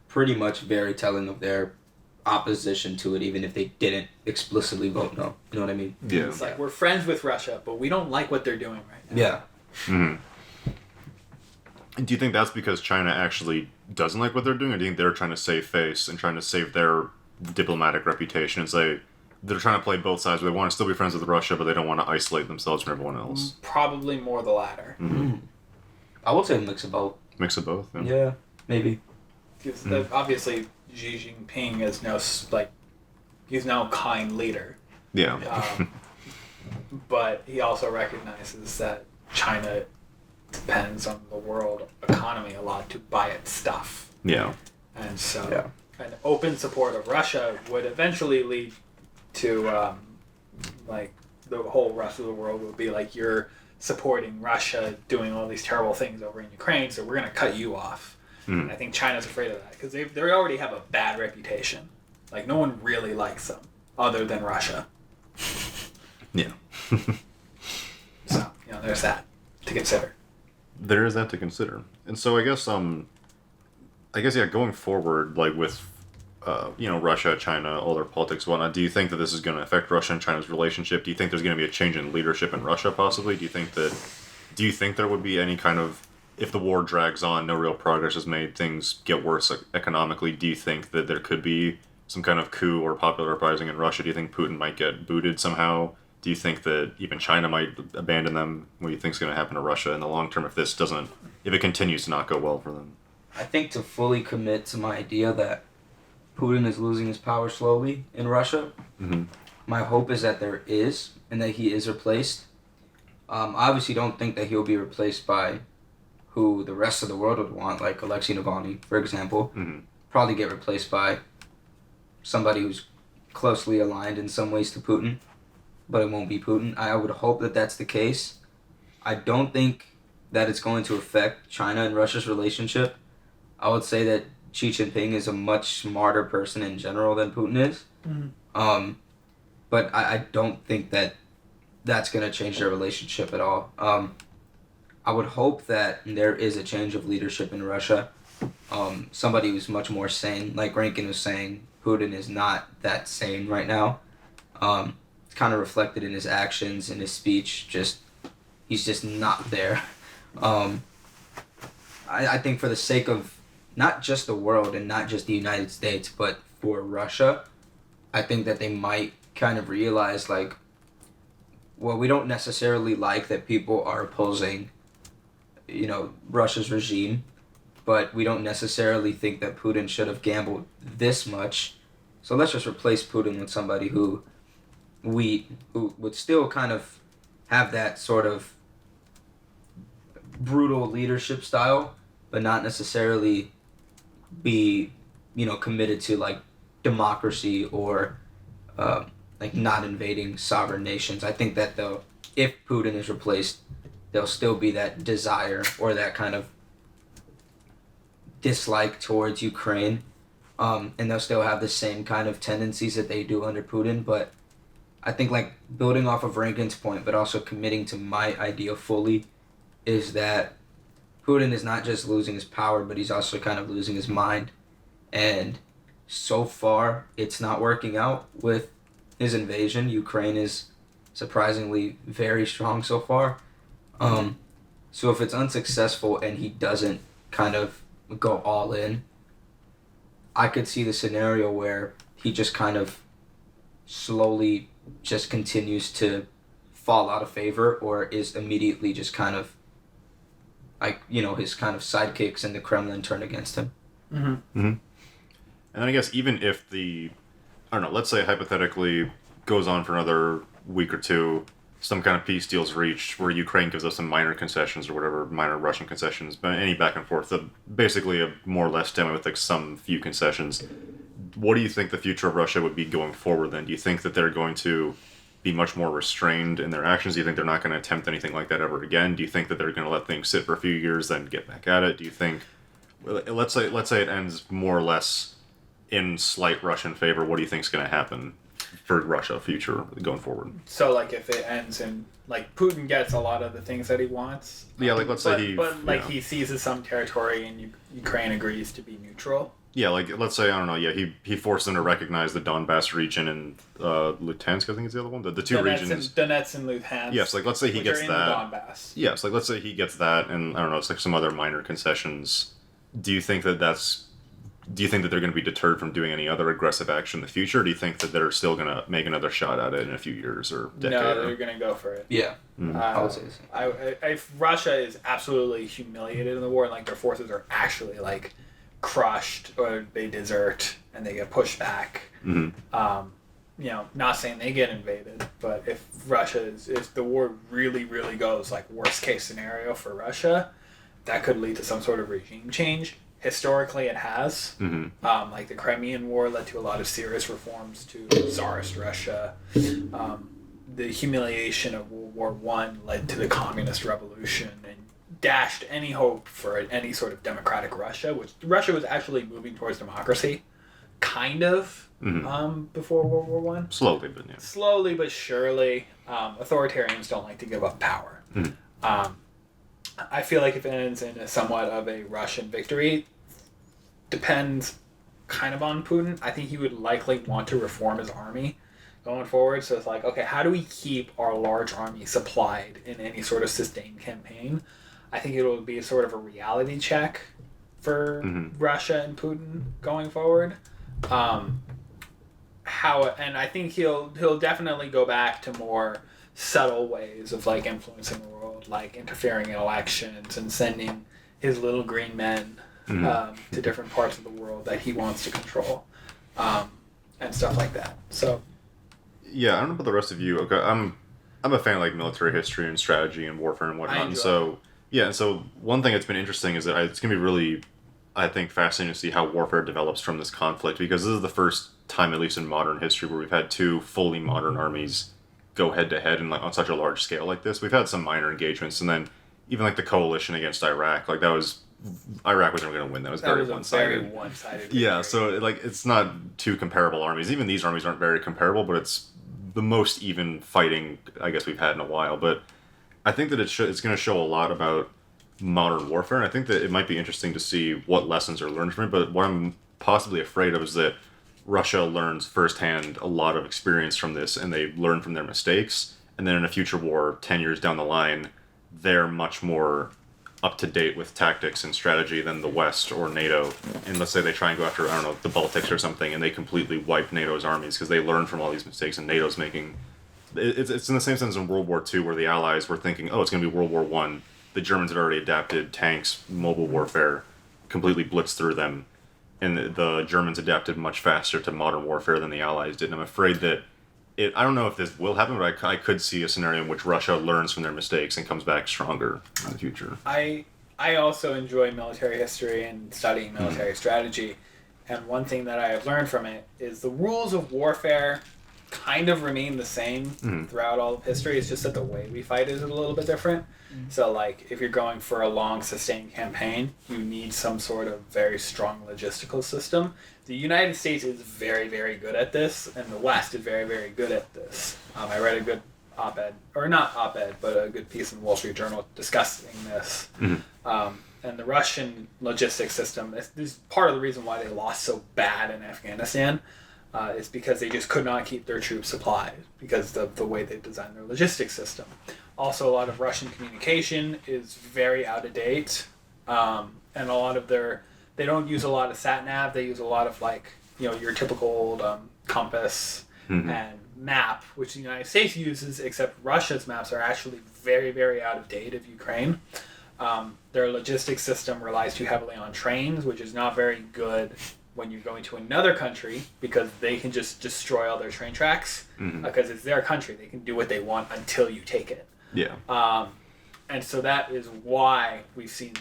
pretty much very telling of their opposition to it, even if they didn't explicitly vote no. You know what I mean? Yeah. It's we're friends with Russia, but we don't like what they're doing right now. Yeah. Mm-hmm. Do you think that's because China actually doesn't like what they're doing, or do you think they're trying to save face and trying to save their diplomatic reputation and say they're trying to play both sides. They want to still be friends with Russia, but they don't want to isolate themselves from everyone else. Probably more the latter. Mm-hmm. I would say a mix of both. Mix of both. Yeah, maybe. Because obviously Xi Jinping is he's no kind leader. Yeah. But he also recognizes that China depends on the world economy a lot to buy its stuff. Yeah. And so an open support of Russia would eventually lead to the whole rest of the world would be like, you're supporting Russia doing all these terrible things over in Ukraine, so we're going to cut you off. And I think China's afraid of that because they already have a bad reputation. Like, no one really likes them other than Russia. Yeah. So, there's that to consider. There is that to consider. And so I guess going forward, like with Russia, China, all their politics and whatnot, do you think that this is going to affect Russia and China's relationship? Do you think there's going to be a change in leadership in Russia possibly? Do you think there would be any kind of, if the war drags on, no real progress is made, things get worse economically, do you think that there could be some kind of coup or popular uprising in Russia? Do you think Putin might get booted somehow? Do you think that even China might abandon them? What do you think is going to happen to Russia in the long term if it continues to not go well for them? I think to fully commit to my idea that Putin is losing his power slowly in Russia, my hope is that there is, and that he is replaced. I obviously don't think that he'll be replaced by who the rest of the world would want, like Alexei Navalny, for example. Probably get replaced by somebody who's closely aligned in some ways to Putin, but it won't be Putin. I would hope that that's the case. I don't think that it's going to affect China and Russia's relationship. I would say that Xi Jinping is a much smarter person in general than Putin is. But I don't think that that's going to change their relationship at all. I would hope that there is a change of leadership in Russia. Somebody who's much more sane. Like Rankin was saying, Putin is not that sane right now. It's kind of reflected in his actions, in his speech. He's just not there. I think for the sake of not just the world and not just the United States, but for Russia, I think that they might kind of realize, like, well, we don't necessarily like that people are opposing, Russia's regime, but we don't necessarily think that Putin should have gambled this much. So let's just replace Putin with somebody who would still kind of have that sort of brutal leadership style, but not necessarily be, committed to like democracy or like not invading sovereign nations. I think that though, if Putin is replaced, there'll still be that desire or that kind of dislike towards Ukraine, and they'll still have the same kind of tendencies that they do under Putin. But I think, like, building off of Rankin's point, but also committing to my idea fully, is that Putin is not just losing his power, but he's also kind of losing his mind. And so far, it's not working out with his invasion. Ukraine is surprisingly very strong so far. So if it's unsuccessful and he doesn't kind of go all in, I could see the scenario where he just kind of slowly just continues to fall out of favor, or is immediately just kind of like, his kind of sidekicks in the Kremlin turn against him. And then I guess even if let's say hypothetically goes on for another week or two, some kind of peace deal's reached where Ukraine gives us some minor concessions or whatever, minor Russian concessions, but any back and forth, basically a more or less demo with like some few concessions. What do you think the future of Russia would be going forward then? Do you think that they're going to be much more restrained in their actions? Do you think they're not going to attempt anything like that ever again? Do you think that they're going to let things sit for a few years, then get back at it? Do you think, let's say it ends more or less in slight Russian favor, what do you think is going to happen for Russia future going forward? So, like, if it ends in, like, Putin gets a lot of the things that he wants. Yeah, like, let's say he seizes some territory and Ukraine agrees to be neutral. Yeah, like, let's say, I don't know, he forced them to recognize the Donbass region and Luhansk, I think is the other one, the two regions. Donetsk and Luhansk. Yes, like, let's say he gets that. Donbass. Yes, like, let's say he gets that, and, I don't know, it's like some other minor concessions. Do you think that that's do you think that they're going to be deterred from doing any other aggressive action in the future? Or do you think that they're still going to make another shot at it in a few years or decade? No, they're going to go for it. Yeah, I would say so. If Russia is absolutely humiliated in the war, and like their forces are actually like crushed or they desert and they get pushed back, not saying they get invaded, but if the war really, really goes like worst case scenario for Russia, that could lead to some sort of regime change. Historically, it has. Like the Crimean War led to a lot of serious reforms to Tsarist Russia. The humiliation of World War I led to the Communist Revolution and dashed any hope for any sort of democratic Russia, which Russia was actually moving towards democracy, kind of, before World War I. Slowly but surely. Authoritarians don't like to give up power. I feel like if it ends in somewhat of a Russian victory, depends kind of on Putin. I think he would likely want to reform his army going forward. So it's like, okay, how do we keep our large army supplied in any sort of sustained campaign? I think it will be sort of a reality check for Russia and Putin going forward. And I think he'll definitely go back to more subtle ways of like influencing the world, like interfering in elections and sending his little green men to different parts of the world that he wants to control, and stuff like that. So yeah, I don't know about the rest of you. Okay, I'm a fan of like military history and strategy and warfare and whatnot. And so one thing that's been interesting is that it's gonna be really, I think, fascinating to see how warfare develops from this conflict, because this is the first time, at least in modern history, where we've had two fully modern armies go head to head and like on such a large scale like this. We've had some minor engagements, and then even like the coalition against Iraq, like Iraq was never going to win. That was very one-sided. Yeah, so it's not two comparable armies. Even these armies aren't very comparable, but it's the most even fighting I guess we've had in a while. But I think that it's going to show a lot about modern warfare, and I think that it might be interesting to see what lessons are learned from it. But what I'm possibly afraid of is that Russia learns firsthand a lot of experience from this, and they learn from their mistakes. And then in a future war, 10 years down the line, they're much more up to date with tactics and strategy than the West or NATO. And let's say they try and go after, I don't know, the Baltics or something, and they completely wipe NATO's armies because they learn from all these mistakes, and NATO's making... It's in the same sense in World War II, where the Allies were thinking, oh, it's going to be World War I. The Germans had already adapted tanks, mobile warfare, completely blitzed through them. And the Germans adapted much faster to modern warfare than the Allies did. And I'm afraid that I don't know if this will happen, but I could see a scenario in which Russia learns from their mistakes and comes back stronger in the future. I also enjoy military history and studying military strategy. And one thing that I have learned from it is the rules of warfare kind of remain the same throughout all of history. It's just that the way we fight is a little bit different. So, like, if you're going for a long, sustained campaign, you need some sort of very strong logistical system. The United States is very, very good at this, and the West is very, very good at this. I read a good op-ed, or not op-ed, but a good piece in the Wall Street Journal discussing this. And the Russian logistics system, this is part of the reason why they lost so bad in Afghanistan, is because they just could not keep their troops supplied because of the way they designed their logistics system. Also, a lot of Russian communication is very out of date, and a lot of they don't use a lot of sat-nav. They use a lot of your typical old compass and map, which the United States uses, except Russia's maps are actually very, very out of date of Ukraine. Their logistics system relies too heavily on trains, which is not very good when you're going to another country, because they can just destroy all their train tracks because it's their country. They can do what they want until you take it. Yeah. And so that is why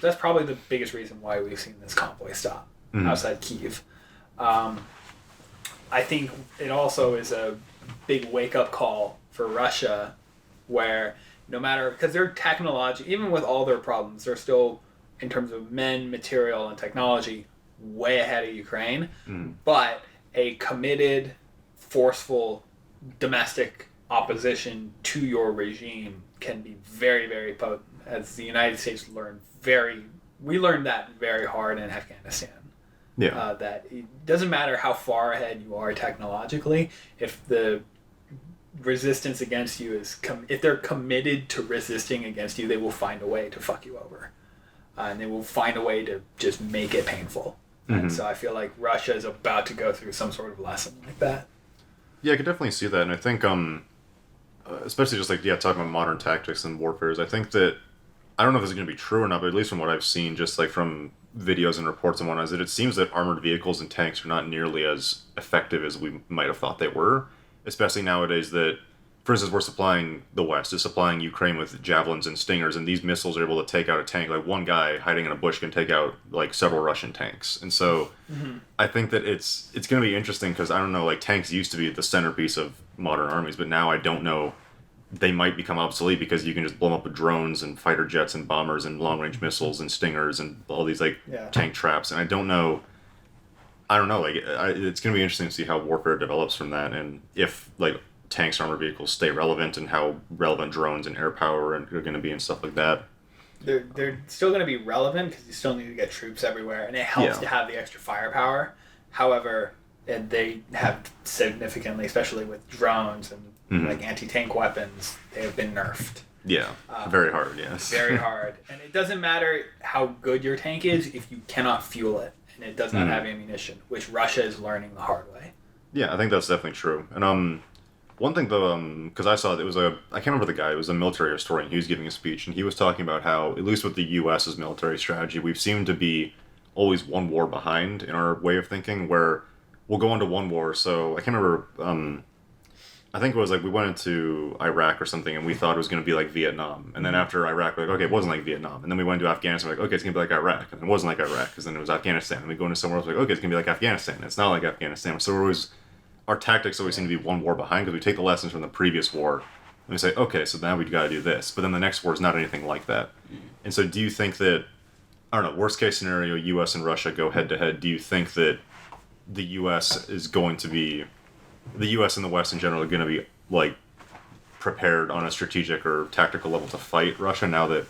that's probably the biggest reason why we've seen this convoy stop outside Kyiv. I think it also is a big wake-up call for Russia, where no matter, because they're even with all their problems, they're still, in terms of men, material, and technology, way ahead of Ukraine. But a committed, forceful, domestic opposition to your regime can be very, very potent. As the United States we learned that very hard in Afghanistan. Yeah. That it doesn't matter how far ahead you are technologically, if the resistance against you if they're committed to resisting against you, they will find a way to fuck you over. And they will find a way to just make it painful. And so I feel like Russia is about to go through some sort of lesson like that. Yeah, I could definitely see that, and I think, especially just like talking about modern tactics and warfares, I think that I don't know if this is going to be true or not, but at least from what I've seen, just like from videos and reports and whatnot, is that it seems that armored vehicles and tanks are not nearly as effective as we might have thought they were, especially nowadays that, for instance, the West is supplying Ukraine with javelins and stingers, and these missiles are able to take out a tank. Like, one guy hiding in a bush can take out, like, several Russian tanks. And so I think that it's going to be interesting because, I don't know, like, tanks used to be the centerpiece of modern armies, but now I don't know, they might become obsolete because you can just blow them up with drones and fighter jets and bombers and long-range missiles and stingers and all these, like, tank traps. And I don't know, like, it's going to be interesting to see how warfare develops from that, and if, like, tanks, armored vehicles stay relevant, and how relevant drones and air power are going to be and stuff like that. They're still going to be relevant because you still need to get troops everywhere, and it helps to have the extra firepower. However, they have significantly, especially with drones and like anti-tank weapons, they have been nerfed. Yeah, very hard, yes. Very hard. And it doesn't matter how good your tank is if you cannot fuel it, and it does not have ammunition, which Russia is learning the hard way. Yeah, I think that's definitely true. And one thing, though, because I saw it was I can't remember the guy, it was a military historian, he was giving a speech, and he was talking about how, at least with the U.S.'s military strategy, we've seemed to be always one war behind in our way of thinking, where we'll go into one war, so I can't remember, I think it was like we went into Iraq or something, and we thought it was going to be like Vietnam, and then after Iraq, we're like, okay, it wasn't like Vietnam, and then we went into Afghanistan, we're like, okay, it's going to be like Iraq, and it wasn't like Iraq, because then it was Afghanistan, and we go into somewhere else, we're like, okay, it's going to be like Afghanistan, and it's not like Afghanistan, so we're always... Our tactics always seem to be one war behind because we take the lessons from the previous war and we say, okay, so now we've got to do this. But then the next war is not anything like that. And so do you think that, I don't know, worst case scenario, U.S. and Russia go head to head, do you think that the U.S. is going to be, the U.S. and the West in general are going to be, like, prepared on a strategic or tactical level to fight Russia now that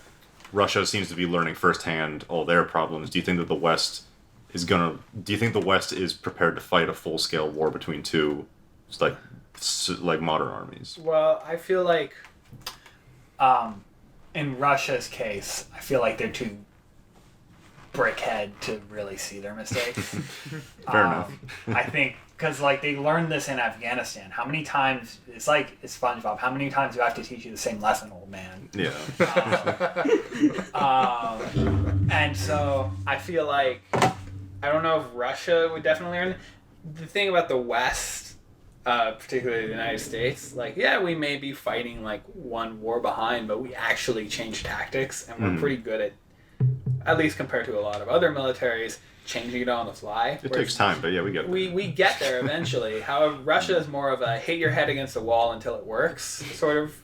Russia seems to be learning firsthand all their problems? Do you think that the West... do you think the West is prepared to fight a full-scale war between two, like modern armies? Well, I feel like, in Russia's case, I feel like they're too brickhead to really see their mistakes. Fair enough. I think, because, like, they learned this in Afghanistan. How many times, it's like, it's SpongeBob, how many times do I have to teach you the same lesson, old man? Yeah. And so, I feel like, I don't know if Russia would definitely learn. The thing about the West, particularly the United States, like, yeah, we may be fighting, like, one war behind, but we actually change tactics, and we're pretty good at least compared to a lot of other militaries, changing it on the fly. It takes time, but yeah, we get there. We get there eventually. However, Russia is more of a hit your head against the wall until it works sort of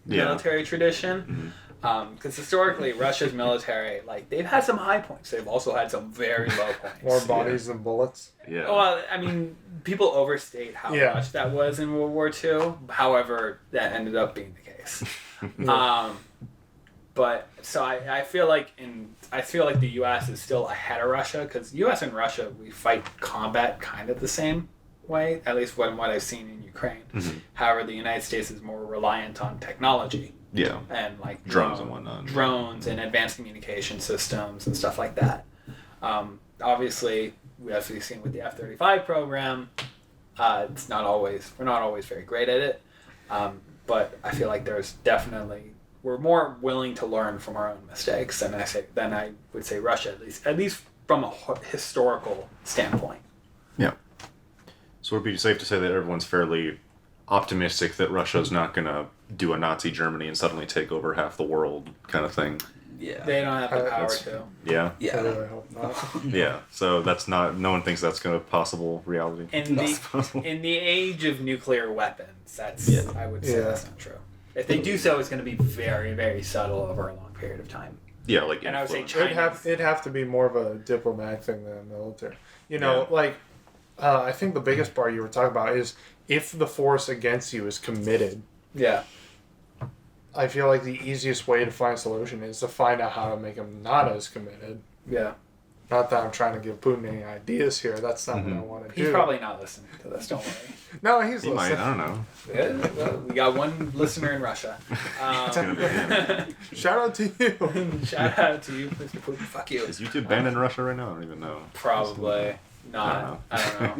military tradition. Because historically, Russia's military, like, they've had some high points. They've also had some very low points. More bodies than bullets. Yeah. Well, I mean, people overstate how much that was in World War II. However, that ended up being the case. But so I feel like the U.S. is still ahead of Russia because U.S. and Russia, we fight combat kind of the same way, at least from what I've seen in Ukraine. However, the United States is more reliant on technology. Yeah. And like drones and whatnot. Drones and advanced communication systems and stuff like that. Obviously, as we've seen with the F-35 program, we're not always very great at it. But I feel like we're more willing to learn from our own mistakes than I would say Russia, at least from a historical standpoint. Yeah. So would it be safe to say that everyone's fairly optimistic that Russia's not going to do a Nazi Germany and suddenly take over half the world kind of thing? Yeah. They don't have the power to. Yeah? Yeah. I really hope not. Yeah. So that's not... No one thinks that's going to possible reality. In the age of nuclear weapons, I would say that's not true. If they do so, it's going to be very, very subtle over a long period of time. Yeah, like... And I would say it'd have to be more of a diplomatic thing than a military. I think the biggest part you were talking about is if the force against you is committed. Yeah. I feel like the easiest way to find a solution is to find out how to make them not as committed. Yeah. Not that I'm trying to give Putin any ideas here. That's not what I want to do. He's probably not listening to this. Don't worry. No, he's He listening. might. I don't know. Yeah, well, we got one listener in Russia. Shout out to you. Shout out to you, Mr. Putin. Fuck you. Is YouTube banned in Russia right now? I don't even know. Probably not. I don't know.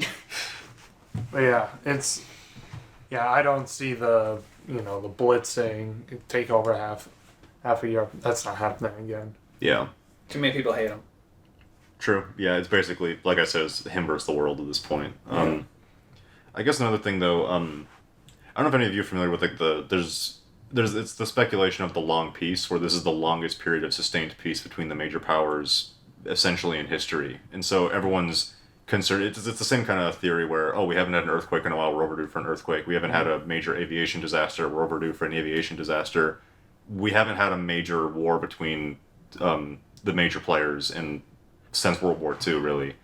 But yeah, I don't see the blitzing take over half of Europe. That's not happening again. Yeah. Too many people hate him. True. Yeah, it's basically, like I said, it's him versus the world at this point. I guess another thing, though, I don't know if any of you are familiar with, like, it's the speculation of the long peace, where this is the longest period of sustained peace between the major powers, essentially, in history. And so everyone's concerned, it's the same kind of theory where, we haven't had an earthquake in a while, we're overdue for an earthquake. We haven't had a major aviation disaster, we're overdue for an aviation disaster. We haven't had a major war between the major players since World War II, really.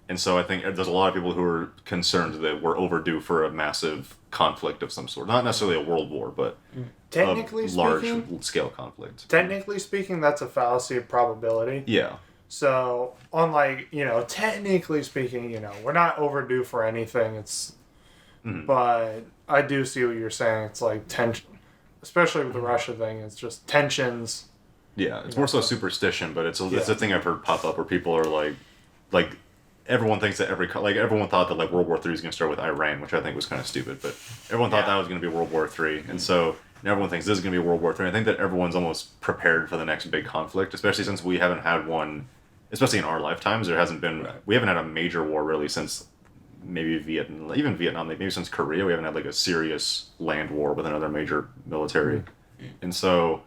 And so I think there's a lot of people who are concerned that we're overdue for a massive conflict of some sort. Not necessarily a world war, but Technically a speaking, large-scale conflict. Technically speaking, that's a fallacy of probability. Yeah. So, unlike, technically speaking, we're not overdue for anything. It's, but I do see what you're saying. It's like tension, especially with the Russia thing. It's just tensions. Yeah, it's more so superstition, but it's a thing I've heard pop up where people are like everyone thinks that everyone thought that like World War III was going to start with Iran, which I think was kind of stupid, but everyone thought that was going to be World War III, and so now everyone thinks this is going to be World War III. I think that everyone's almost prepared for the next big conflict, especially since we haven't had one, especially in our lifetimes. There hasn't been, we haven't had a major war really since maybe Vietnam, maybe since Korea. We haven't had like a serious land war with another major military, and so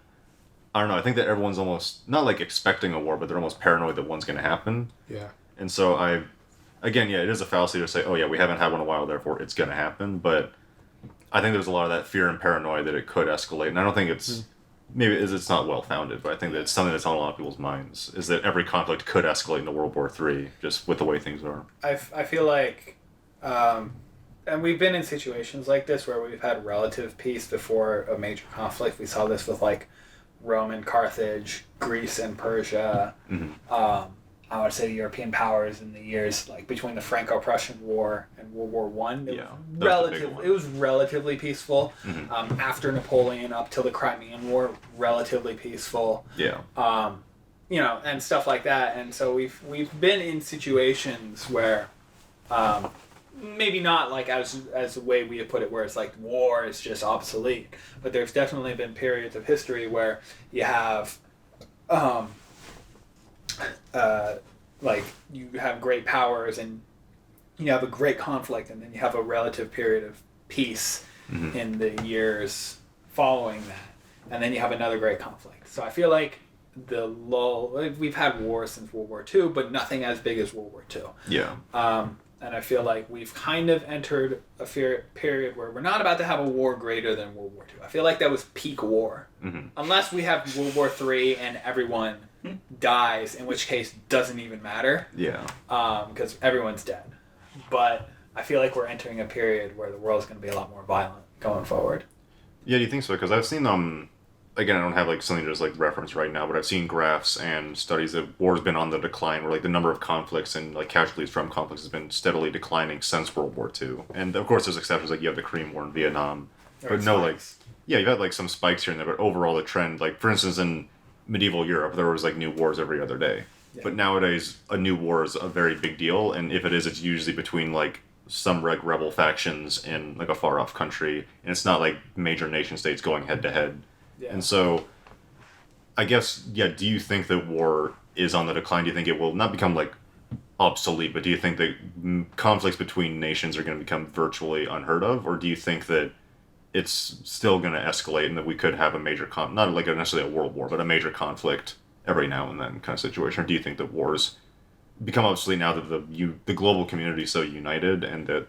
I don't know. I think that everyone's almost not like expecting a war, but they're almost paranoid that one's going to happen. Yeah. And so it is a fallacy to say, we haven't had one in a while, therefore it's going to happen. But I think there's a lot of that fear and paranoia that it could escalate. And I don't think it's not well founded, but I think that it's something that's on a lot of people's minds, is that every conflict could escalate into World War III, just with the way things are. I feel like, and we've been in situations like this where we've had relative peace before a major conflict. We saw this with like Rome and Carthage, Greece and Persia. I would say the European powers in the years like between the Franco-Prussian War and World War One. It was relatively peaceful. After Napoleon, up till the Crimean War, relatively peaceful. Yeah. And stuff like that. And so we've been in situations where, maybe not like as the way we have put it, where it's like war is just obsolete, but there's definitely been periods of history where you have like you have great powers and you have a great conflict, and then you have a relative period of peace in the years following that, and then you have another great conflict. So I feel like the lull, we've had wars since World War II, but nothing as big as World War II. Yeah. And I feel like we've kind of entered a period where we're not about to have a war greater than World War II. I feel like that was peak war. Unless we have World War III and everyone dies, in which case doesn't even matter. Yeah. Because everyone's dead. But I feel like we're entering a period where the world's going to be a lot more violent going forward. Yeah, do you think so? Because I've seen again, I don't have like something to just like reference right now, but I've seen graphs and studies that war's been on the decline, where like the number of conflicts and like casualties from conflicts has been steadily declining since World War II. And of course, there's exceptions, like you have the Korean War in Vietnam, but no, like you've had like some spikes here and there, but overall the trend, like for instance, in medieval Europe, there was like new wars every other day. Yeah. But nowadays, a new war is a very big deal, and if it is, it's usually between like some rebel factions in like a far off country, and it's not like major nation states going head to head. Yeah. And so, I guess, do you think that war is on the decline? Do you think it will not become, like, obsolete, but do you think that conflicts between nations are going to become virtually unheard of? Or do you think that it's still going to escalate and that we could have a major, not like necessarily a world war, but a major conflict every now and then kind of situation? Or do you think that wars become obsolete now that the global community is so united, and that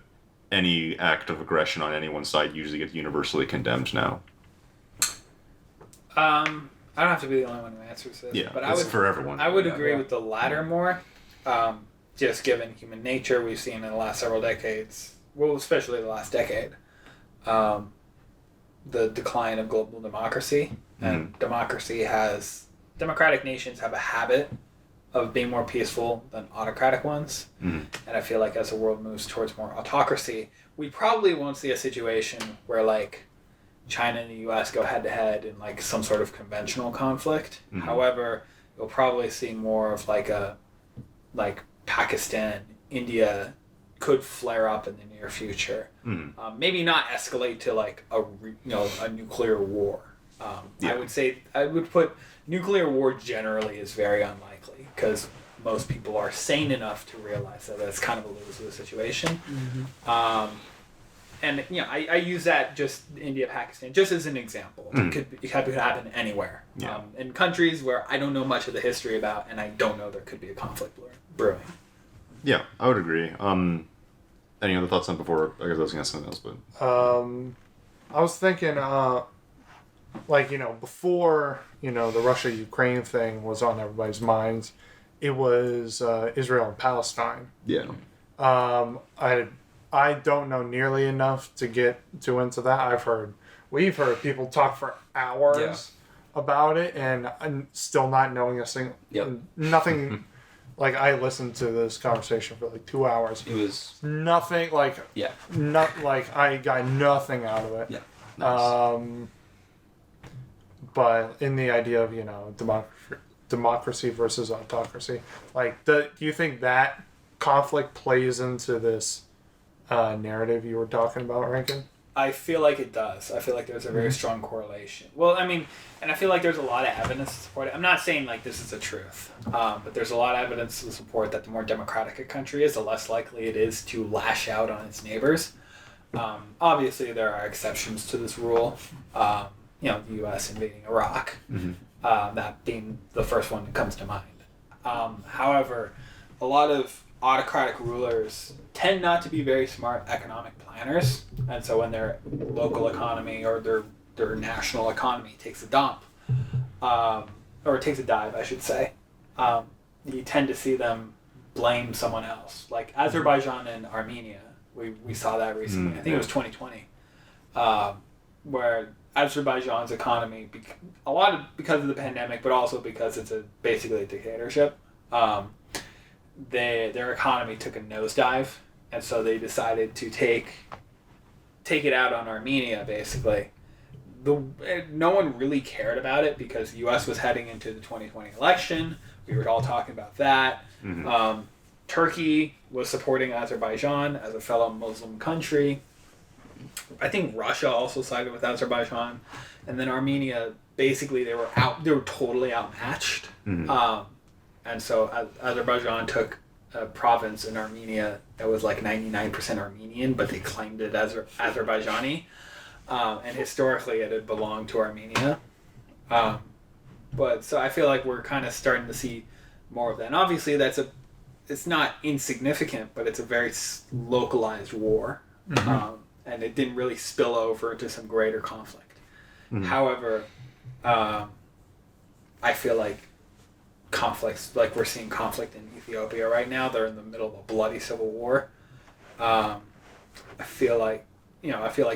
any act of aggression on anyone's side usually gets universally condemned now? I don't have to be the only one who answers this. Yeah, but it's for everyone. I would agree with the latter more. Just given human nature, we've seen in the last several decades, well, especially the last decade, the decline of global democracy. And democratic nations have a habit of being more peaceful than autocratic ones. Mhm. And I feel like as the world moves towards more autocracy, we probably won't see a situation where like China and the U.S. go head to head in like some sort of conventional conflict. Mhm. However, you'll probably see more of like Pakistan, India could flare up in the near future. Mhm. Maybe not escalate to like a nuclear war. Yeah. I would put nuclear war generally is very unlikely because most people are sane enough to realize that it's kind of a lose-lose situation. And I use that just India, Pakistan, just as an example. It could happen anywhere. Yeah. In countries where I don't know much of the history about, and I don't know there could be a conflict brewing. Yeah, I would agree. Any other thoughts on before? I guess I was going to ask something else, but I was thinking, before, the Russia-Ukraine thing was on everybody's minds, it was Israel and Palestine. yeah. I don't know nearly enough to get too into that. We've heard people talk for hours about it, and I'm still not knowing a single, nothing. Like, I listened to this conversation for like 2 hours. It was nothing I got nothing out of it. Yeah. Nice. But in the idea of democracy versus autocracy, do you think that conflict plays into this narrative you were talking about, Rankin? I feel like it does. I feel like there's a very strong correlation. Well, I mean, and I feel like there's a lot of evidence to support it. I'm not saying like this is the truth, but there's a lot of evidence to support that the more democratic a country is, the less likely it is to lash out on its neighbors. Obviously, there are exceptions to this rule. The U.S. invading Iraq, that being the first one that comes to mind. However, a lot of autocratic rulers tend not to be very smart economic planners, and so when their local economy or their national economy takes a dump, or takes a dive, I should say, you tend to see them blame someone else. Like Azerbaijan and Armenia, we saw that recently. I think it was 2020, where Azerbaijan's economy, a lot because of the pandemic, but also because it's basically a dictatorship. Their economy took a nosedive, and so they decided to take it out on Armenia, basically. No one really cared about it because the U.S. was heading into the 2020 election. We were all talking about that. Turkey was supporting Azerbaijan as a fellow Muslim country. I think Russia also sided with Azerbaijan, and then Armenia, basically they were totally outmatched. And so Azerbaijan took a province in Armenia that was like 99% Armenian, but they claimed it as Azerbaijani. And historically it had belonged to Armenia. But so I feel like we're kind of starting to see more of that. And obviously it's not insignificant, but it's a very localized war. And it didn't really spill over into some greater conflict. However, I feel like conflicts, like we're seeing conflict in Ethiopia right now, they're in the middle of a bloody civil war. I feel like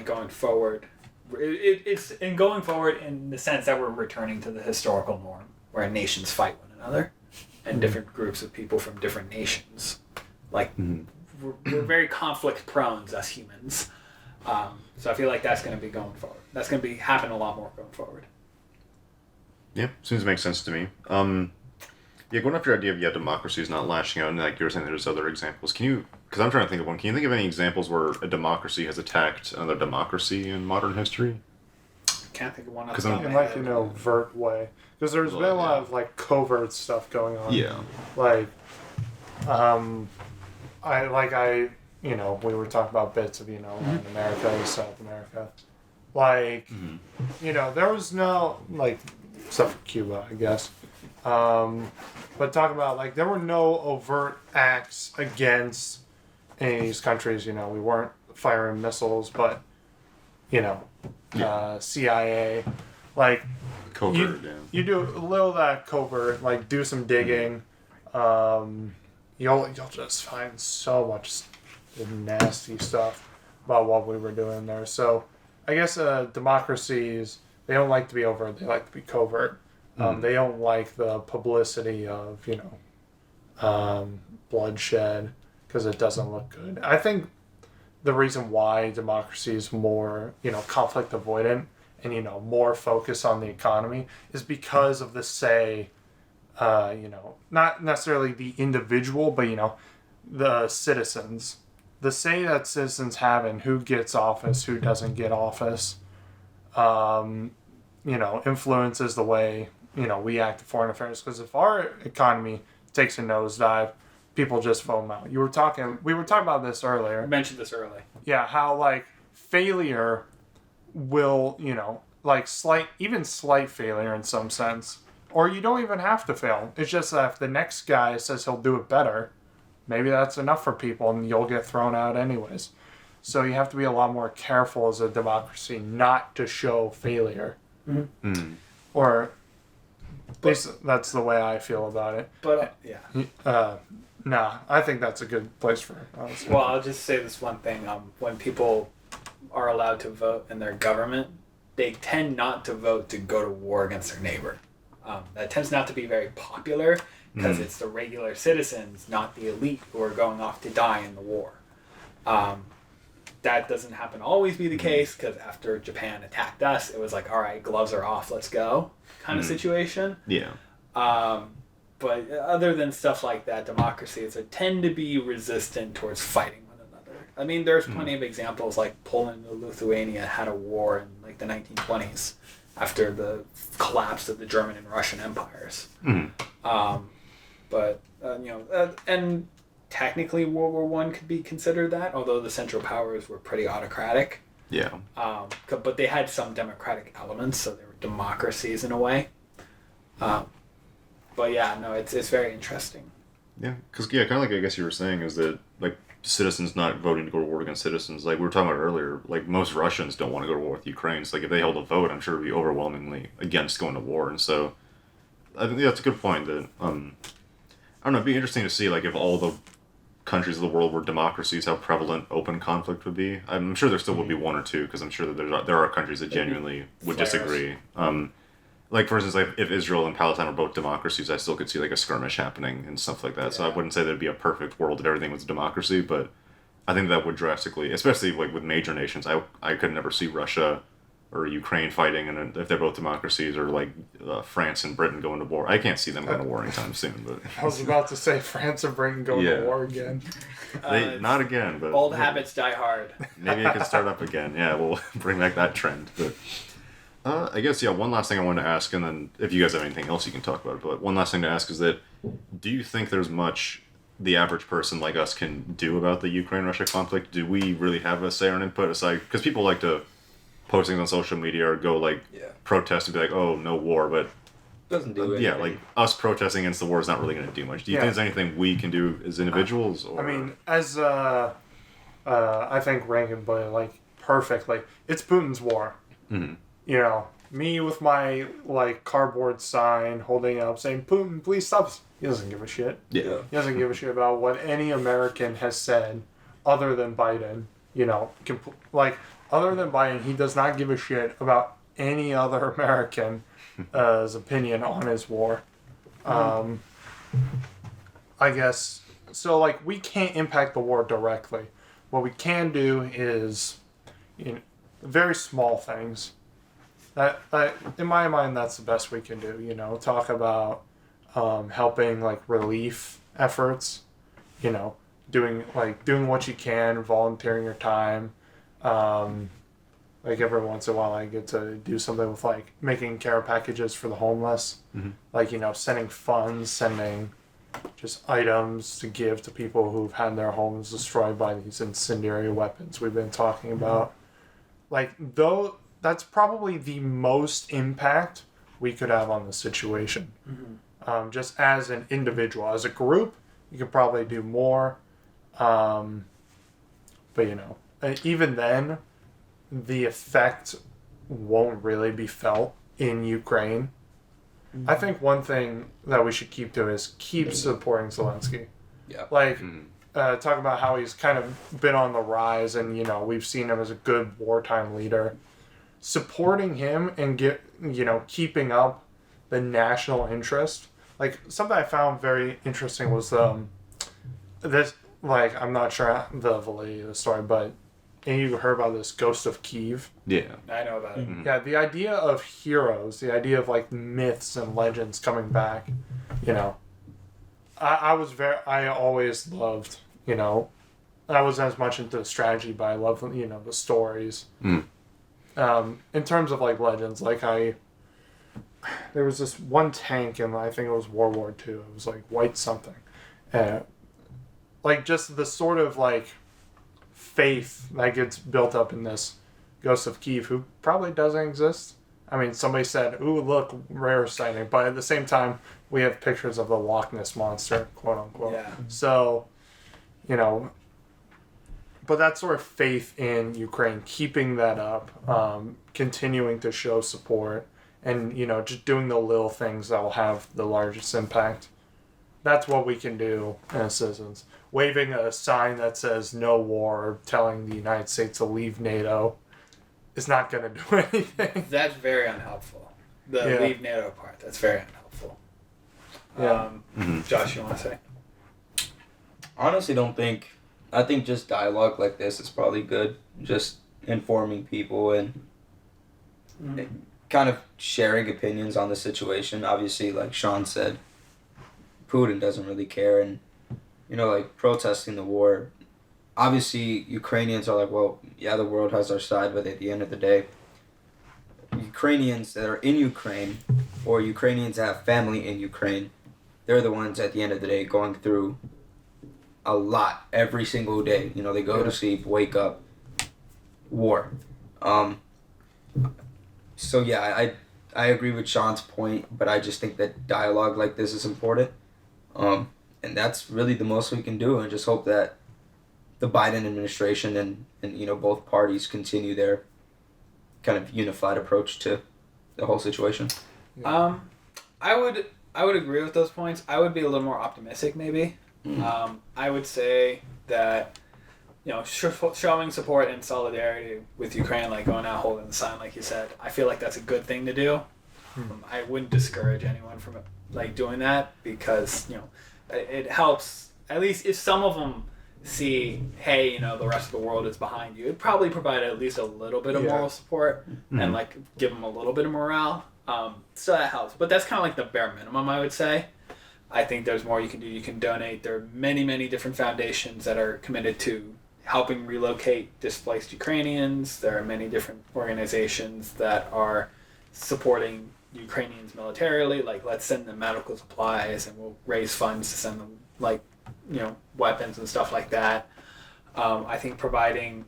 going forward, it's going forward in the sense that we're returning to the historical norm where nations fight one another and different groups of people from different nations. Like, we're very conflict prone as humans. So I feel like that's going to be going forward. That's going to be happening a lot more going forward. Yeah, seems to make sense to me. Going off your idea of democracy is not lashing out, and like you were saying, there's other examples. Because I'm trying to think of one. Can you think of any examples where a democracy has attacked another democracy in modern history? Can't think of one. In like an overt way, because there's been a lot of like covert stuff going on. Yeah. Like, we were talking about bits of Latin America, South America. Like, there was no except for Cuba, I guess. But talk about there were no overt acts against any of these countries. We weren't firing missiles, but CIA, covert. you do a little of that covert, do some digging. You'll just find so much nasty stuff about what we were doing there. So I guess democracies, they don't like to be overt; they like to be covert. They don't like the publicity of bloodshed, because it doesn't look good. I think the reason why democracy is more, conflict avoidant and, more focused on the economy is because of the say, not necessarily the individual, but, the citizens. The say that citizens have in who gets office, who doesn't get office, influences the way, we act in foreign affairs. Because if our economy takes a nosedive, people just vote them out. We were talking about this earlier. I mentioned this earlier. Yeah, how, failure will, slight failure in some sense. Or you don't even have to fail. It's just that if the next guy says he'll do it better, maybe that's enough for people and you'll get thrown out anyways. So you have to be a lot more careful as a democracy not to show failure. Mm-hmm. Mm. Or at least that's the way I feel about it. But, yeah. I think that's a good place for it. Well, I'll just say this one thing. When people are allowed to vote in their government, they tend not to vote to go to war against their neighbor. That tends not to be very popular because it's the regular citizens, not the elite, who are going off to die in the war. That doesn't happen to always be the case, because after Japan attacked us, it was like, all right, gloves are off, let's go kind of situation. Yeah. But other than stuff like that, democracies tend to be resistant towards fighting one another. I mean, there's plenty of examples, like Poland and Lithuania had a war in the 1920s after the collapse of the German and Russian empires. And technically World War I could be considered that, although the Central Powers were pretty autocratic. Yeah. But they had some democratic elements, so they were democracies in a way. But yeah, no, it's very interesting. Yeah, because kind of like I guess you were saying is that citizens not voting to go to war against citizens. Like we were talking about earlier, most Russians don't want to go to war with Ukraine. So if they held a vote, I'm sure it would be overwhelmingly against going to war. And so I think that's a good point. That I don't know, it'd be interesting to see if all the countries of the world were democracies, how prevalent open conflict would be. I'm sure there still would be one or two, because I'm sure that there are countries that genuinely would disagree. For instance, if Israel and Palestine were both democracies, I still could see a skirmish happening and stuff like that. Yeah. So I wouldn't say there'd be a perfect world if everything was a democracy, but I think that would drastically, especially with major nations, I could never see Russia or Ukraine fighting, and if they're both democracies, or France and Britain going to war. I can't see them going to war anytime soon. But I was about to say France and Britain going to war again. Not again, but old habits die hard. Maybe it can start up again. Yeah, we'll bring back that trend. But I guess, one last thing I wanted to ask, and then if you guys have anything else you can talk about it, but one last thing to ask is that, do you think there's much the average person like us can do about the Ukraine-Russia conflict? Do we really have a say or an input aside? Because people like to post things on social media or go, protest and be like, oh, no war, but doesn't do anything. Yeah, us protesting against the war is not really going to do much. Do you think there's anything we can do as individuals? Or? I mean, as I think Reagan put it, perfectly, it's Putin's war. Mm-hmm. Me with my cardboard sign holding up saying, Putin, please stop. He doesn't give a shit. Yeah. He doesn't give a shit about what any American has said other than Biden. Other than Biden, he does not give a shit about any other American's opinion on his war. I guess, so we can't impact the war directly. What we can do is very small things. That in my mind, that's the best we can do. Talk about helping relief efforts. Doing what you can, volunteering your time. Every once in a while, I get to do something with making care packages for the homeless. Mm-hmm. Sending funds, sending just items to give to people who've had their homes destroyed by these incendiary weapons we've been talking about. That's probably the most impact we could have on the situation. Mm-hmm. Just as an individual. As a group, you could probably do more. But, even then, the effect won't really be felt in Ukraine. Mm-hmm. I think one thing that we should keep doing is keep supporting Zelensky. Yeah. Talk about how he's kind of been on the rise, and, we've seen him as a good wartime leader. Supporting him and keeping up the national interest like something I found very interesting was this, like, I'm not sure the validity of the story, but and you heard about this Ghost of Kiev. Yeah. I know about it. Yeah, the idea of heroes, the idea of like myths and legends coming back, you know. I always loved, you know, I wasn't as much into the strategy, but I love, you know, the stories. Mm. In terms of like legends, like there was this one tank in, I think it was World War II. It was like white something. Like just the sort of like faith that gets built up in this Ghost of Kiev, who probably doesn't exist. I mean, somebody said, ooh, look, rare sighting. But at the same time, we have pictures of the Loch Ness Monster, quote unquote. Yeah. So, you know, but that sort of faith in Ukraine, keeping that up, continuing to show support, and, you know, just doing the little things that will have the largest impact. That's what we can do as citizens. Waving a sign that says no war, or telling the United States to leave NATO is not going to do anything. That's very unhelpful. The Yeah. leave NATO part, that's very unhelpful. Yeah. Josh, you want to say? Honestly, don't think. I think just dialogue like this is probably good. Just informing people and kind of sharing opinions on the situation. Obviously, like Sean said, Putin doesn't really care, and you know, like protesting the war. Obviously, Ukrainians are like, well, yeah, the world has our side, but at the end of the day, Ukrainians that are in Ukraine, or Ukrainians that have family in Ukraine, they're the ones at the end of the day going through a lot every single day. You know, they go to sleep, wake up, war. So yeah, I agree with Sean's point, but I just think that dialogue like this is important. And that's really the most we can do, and just hope that the Biden administration and you know, both parties continue their kind of unified approach to the whole situation. I would agree with those points. I would be a little more optimistic, maybe. I would say that, you know, showing support and solidarity with Ukraine, like going out holding the sign, like you said, I feel like that's a good thing to do. I wouldn't discourage anyone from like doing that, because, you know, it helps, at least if some of them see, hey, you know, the rest of the world is behind you, it'd probably provide at least a little bit of moral support and like give them a little bit of morale. So that helps, but that's kind of like the bare minimum, I would say. I think there's more you can do. You can donate. There are many, many different foundations that are committed to helping relocate displaced Ukrainians. There are many different organizations that are supporting Ukrainians militarily, like let's send them medical supplies and we'll raise funds to send them, like, you know, weapons and stuff like that. I think providing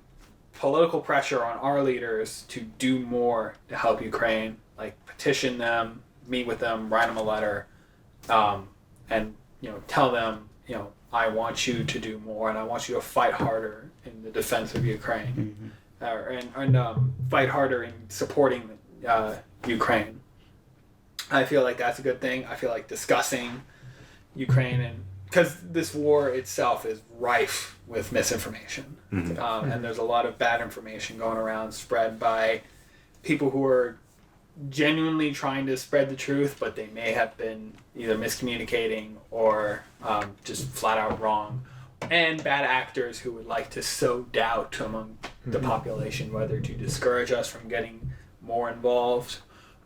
political pressure on our leaders to do more to help Ukraine, like petition them, meet with them, write them a letter, and, you know, tell them, you know, I want you to do more, and I want you to fight harder in the defense of Ukraine, and fight harder in supporting Ukraine. I feel like that's a good thing. I feel like discussing Ukraine, and because this war itself is rife with misinformation, and there's a lot of bad information going around, spread by people who are genuinely trying to spread the truth, but they may have been either miscommunicating or just flat out wrong, and bad actors who would like to sow doubt among the population, whether to discourage us from getting more involved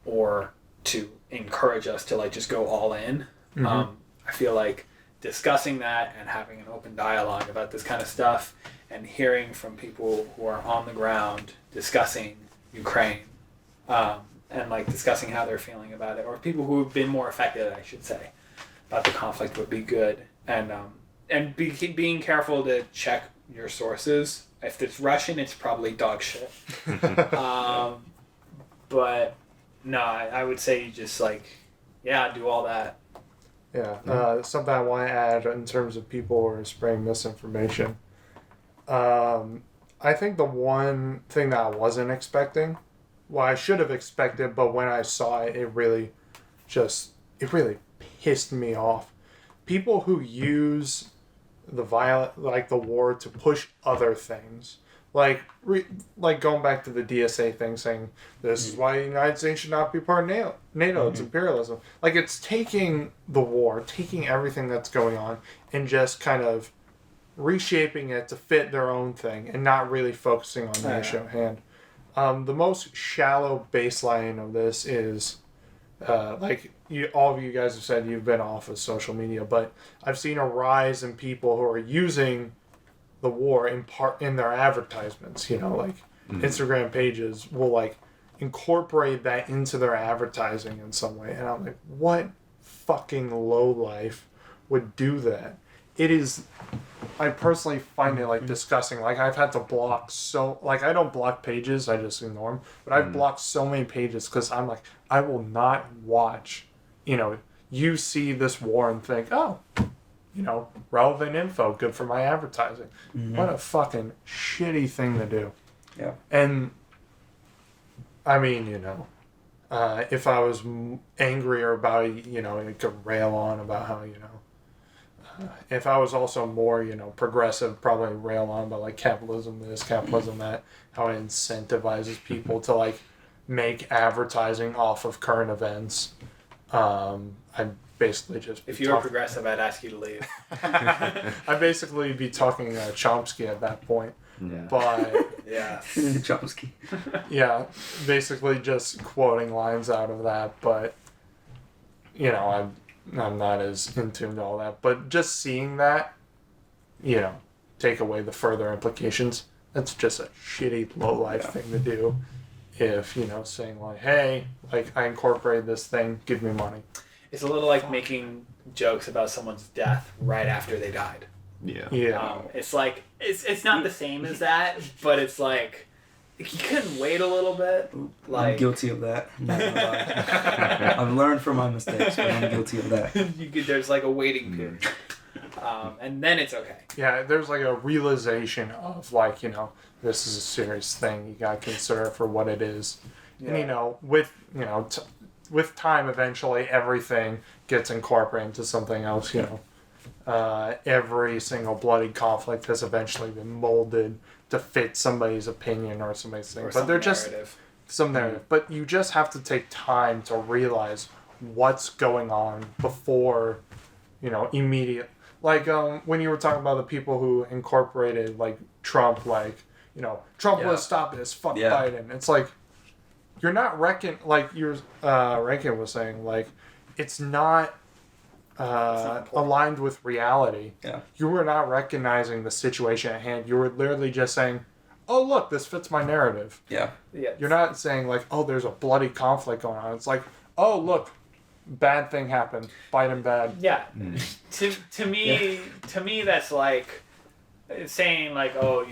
or to encourage us to like just go all in. I feel like discussing that and having an open dialogue about this kind of stuff and hearing from people who are on the ground discussing Ukraine, and like discussing how they're feeling about it, or people who have been more affected, I should say, about the conflict would be good. And being careful to check your sources. If it's Russian, it's probably dog shit. But no, I would say you just like, do all that. Yeah, something I want to add in terms of people who are spreading misinformation. I think the one thing that I wasn't expecting, well, I should have expected, but when I saw it, it really pissed me off. People who use the war to push other things, like going back to the DSA thing, saying this is why the United States should not be part of NATO. It's imperialism. Like, it's taking the war, taking everything that's going on, and just kind of reshaping it to fit their own thing, and not really focusing on the issue at hand. The most shallow baseline of this is, all of you guys have said you've been off of social media, but I've seen a rise in people who are using the war in their advertisements. Instagram pages will like incorporate that into their advertising in some way, and I'm like, what fucking lowlife would do that? It is. I personally find it like disgusting. Like, I've had to block I don't block pages, I just ignore them. But I've blocked so many pages because I'm like, I will not watch. You see this war and think, oh, relevant info, good for my advertising. What a fucking shitty thing to do. Yeah. And I mean, if I was angrier about it, I could rail on about how, if I was also more, progressive, probably rail on about like capitalism this, capitalism that, how it incentivizes people to like make advertising off of current events. I'd basically just If you were progressive, I'd ask you to leave. I'd basically be talking Chomsky at that point. Yeah. But Yeah. Chomsky. yeah, basically just quoting lines out of that. But I'm not as in tune to all that. But just seeing that, take away the further implications. That's just a shitty low life thing to do. If saying like, hey, like, I incorporated this thing, give me money. It's a little like making jokes about someone's death right after they died. Yeah. It's like it's not the same as that, but it's like you couldn't wait a little bit. Like, I'm guilty of that. I'm not gonna lie. I've learned from my mistakes, but I'm guilty of that. There's like a waiting period, and then it's okay. Yeah, there's like a realization of like, this is a serious thing. You gotta consider it for what it is. Yeah. And with time, eventually everything gets incorporated into something else. Every single bloody conflict has eventually been molded to fit somebody's opinion or somebody's thing. But they're just some narrative. But you just have to take time to realize what's going on before, immediate. Like when you were talking about the people who incorporated like Trump, like, Trump will stop this. Fuck Biden. It's like, you're not like Rankin was saying, like, it's not aligned with reality. Yeah. You were not recognizing the situation at hand. You were literally just saying, oh, look, this fits my narrative. Yeah. You're not saying like, oh, there's a bloody conflict going on. It's like, oh, look, bad thing happened. Biden bad. Yeah. To me, that's like saying like, oh,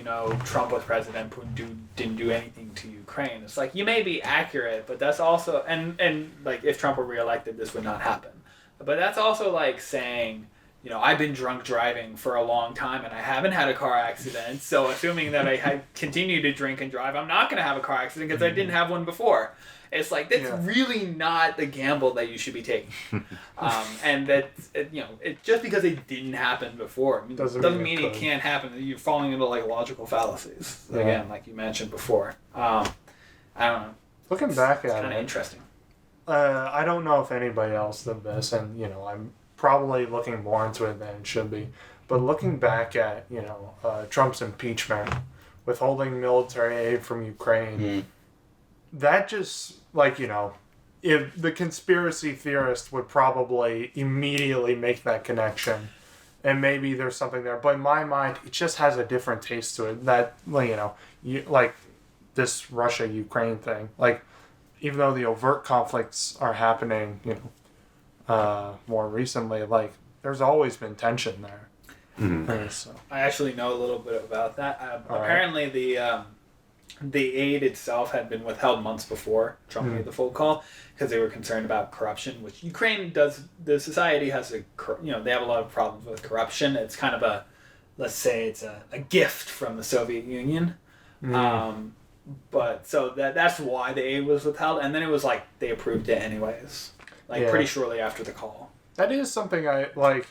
Trump was president, Putin didn't do anything to Ukraine. It's like, you may be accurate, but that's also and like, if Trump were reelected, this would not happen. But that's also like saying, I've been drunk driving for a long time and I haven't had a car accident. So assuming that I continue to drink and drive, I'm not going to have a car accident because I didn't have one before. It's like, that's really not the gamble that you should be taking. And that, just because it didn't happen before, doesn't mean it can't happen. You're falling into like logical fallacies. Yeah. Again, like you mentioned before. I don't know. Looking back at it. It's kind of interesting. I don't know if anybody else did this, and I'm probably looking more into it than it should be. But looking back at Trump's impeachment, withholding military aid from Ukraine, that just if the conspiracy theorist would probably immediately make that connection, and maybe there's something there. But in my mind, it just has a different taste to it. That like this Russia-Ukraine thing, like. Even though the overt conflicts are happening, more recently, like, there's always been tension there. So. I actually know a little bit about that. Apparently, the aid itself had been withheld months before Trump made the full call because they were concerned about corruption, which Ukraine does. The society has they have a lot of problems with corruption. It's kind of let's say it's a gift from the Soviet Union. But so that's why the aid was withheld, and then it was like they approved it anyways, pretty shortly after the call. That is something I like.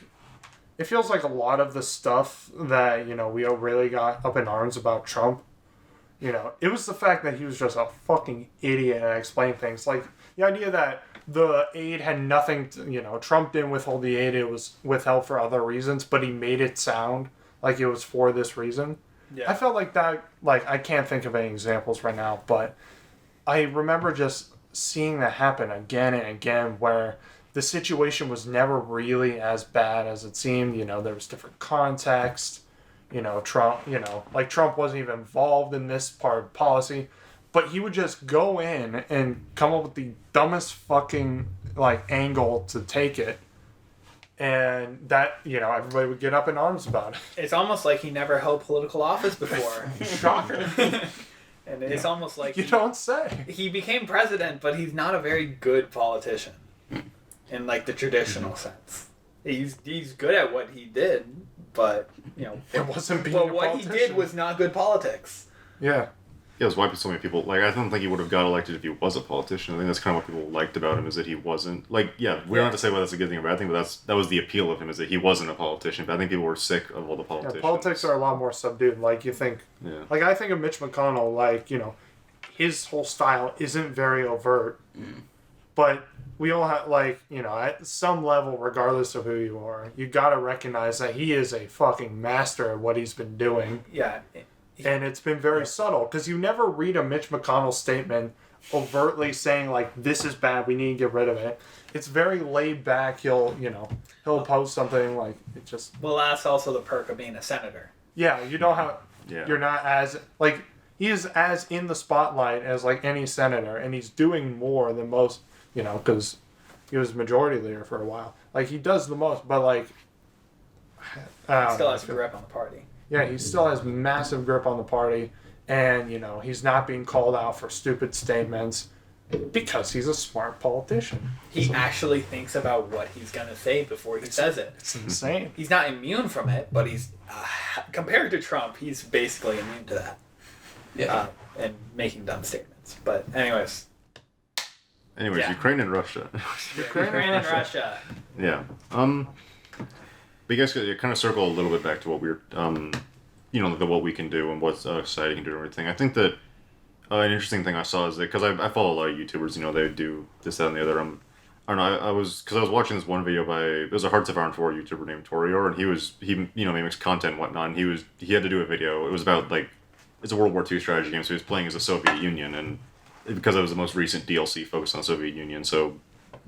It feels like a lot of the stuff that we really got up in arms about Trump You know, it was the fact that he was just a fucking idiot and explained things. Like, the idea that the aid had nothing to, you know, Trump didn't withhold the aid, it was withheld for other reasons, but he made it sound like it was for this reason. Yeah. I felt like that, like, I can't think of any examples right now, but I remember just seeing that happen again and again where the situation was never really as bad as it seemed. You know, there was different context. You know, Trump wasn't even involved in this part of policy, but he would just go in and come up with the dumbest fucking, like, angle to take it. And that, you know, everybody would get up in arms about it. It's almost like he never held political office before. Shocker. And it's almost like You don't say. he became president, but he's not a very good politician in like the traditional sense. He's good at what he did, but you know, It wasn't being but a what politician. he did was not good politics. Yeah. Yeah, that's why so many people, like, I don't think he would have got elected if he was a politician. I think that's kind of what people liked about him, is that he wasn't, like, we don't have to say whether that's a good thing or bad thing, but that was the appeal of him, is that he wasn't a politician. But I think people were sick of all the politicians. Yeah, politics are a lot more subdued. Like, you think, like, I think of Mitch McConnell, like, you know, his whole style isn't very overt, but we all have, like, you know, at some level, regardless of who you are, you gotta recognize that he is a fucking master at what he's been doing. Yeah. And it's been very subtle, because you never read a Mitch McConnell statement overtly saying, like, this is bad, we need to get rid of it. It's very laid back. He'll post something, like, it just... Well, that's also the perk of being a senator. Yeah, you don't have... Yeah. You're not as... Like, he is as in the spotlight as, like, any senator, and he's doing more than most, you know, because he was majority leader for a while. Like, he does the most, but, like... Still has a grip on the party. Yeah, he still has massive grip on the party, and, you know, he's not being called out for stupid statements because he's a smart politician. He actually thinks about what he's going to say before he says it. It's insane. He's not immune from it, but he's, compared to Trump, he's basically immune to that. Yeah. And making dumb statements. But anyways. Yeah. Ukraine and Russia. Ukraine and Russia. Yeah. But you guys could kind of circle a little bit back to what we were, what we can do and what society can do and everything. I think that an interesting thing I saw is that, because I follow a lot of YouTubers, you know, they do this, that, and the other. I don't know, I was watching this one video by, it was a Hearts of Iron 4 YouTuber named Torior, and he makes content and whatnot, and he had to do a video. It was about, like, it's a World War II strategy game, so he was playing as the Soviet Union, and because it was the most recent DLC focused on the Soviet Union, so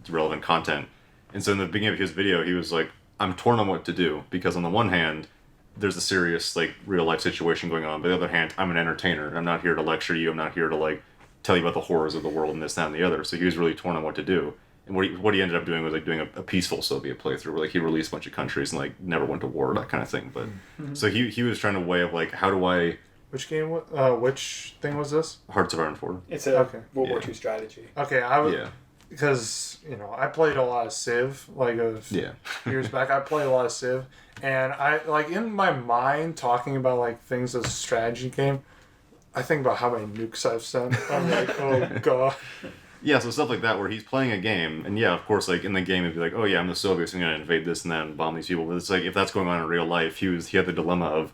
it's relevant content. And so in the beginning of his video, he was like, I'm torn on what to do, because on the one hand, there's a serious, like, real life situation going on. But on the other hand, I'm an entertainer. I'm not here to lecture you. I'm not here to, like, tell you about the horrors of the world and this, that, and the other. So he was really torn on what to do. And what he ended up doing was, like, doing a peaceful Soviet playthrough, where, like, he released a bunch of countries and, like, never went to war, that kind of thing. But so he was trying to weigh up, like, how do I... Which game? Which thing was this? Hearts of Iron 4. It's a World War II strategy. Okay, I would... Yeah. Because, you know, I played a lot of Civ, like, years back. I played a lot of Civ, and I, like, in my mind, talking about, like, things as a strategy game, I think about how many nukes I've sent. I'm like, oh, God. Yeah, so stuff like that, where he's playing a game, and yeah, of course, like, in the game, it'd be like, oh, yeah, I'm the Soviets, I'm going to invade this and that and bomb these people. But it's like, if that's going on in real life, he had the dilemma of,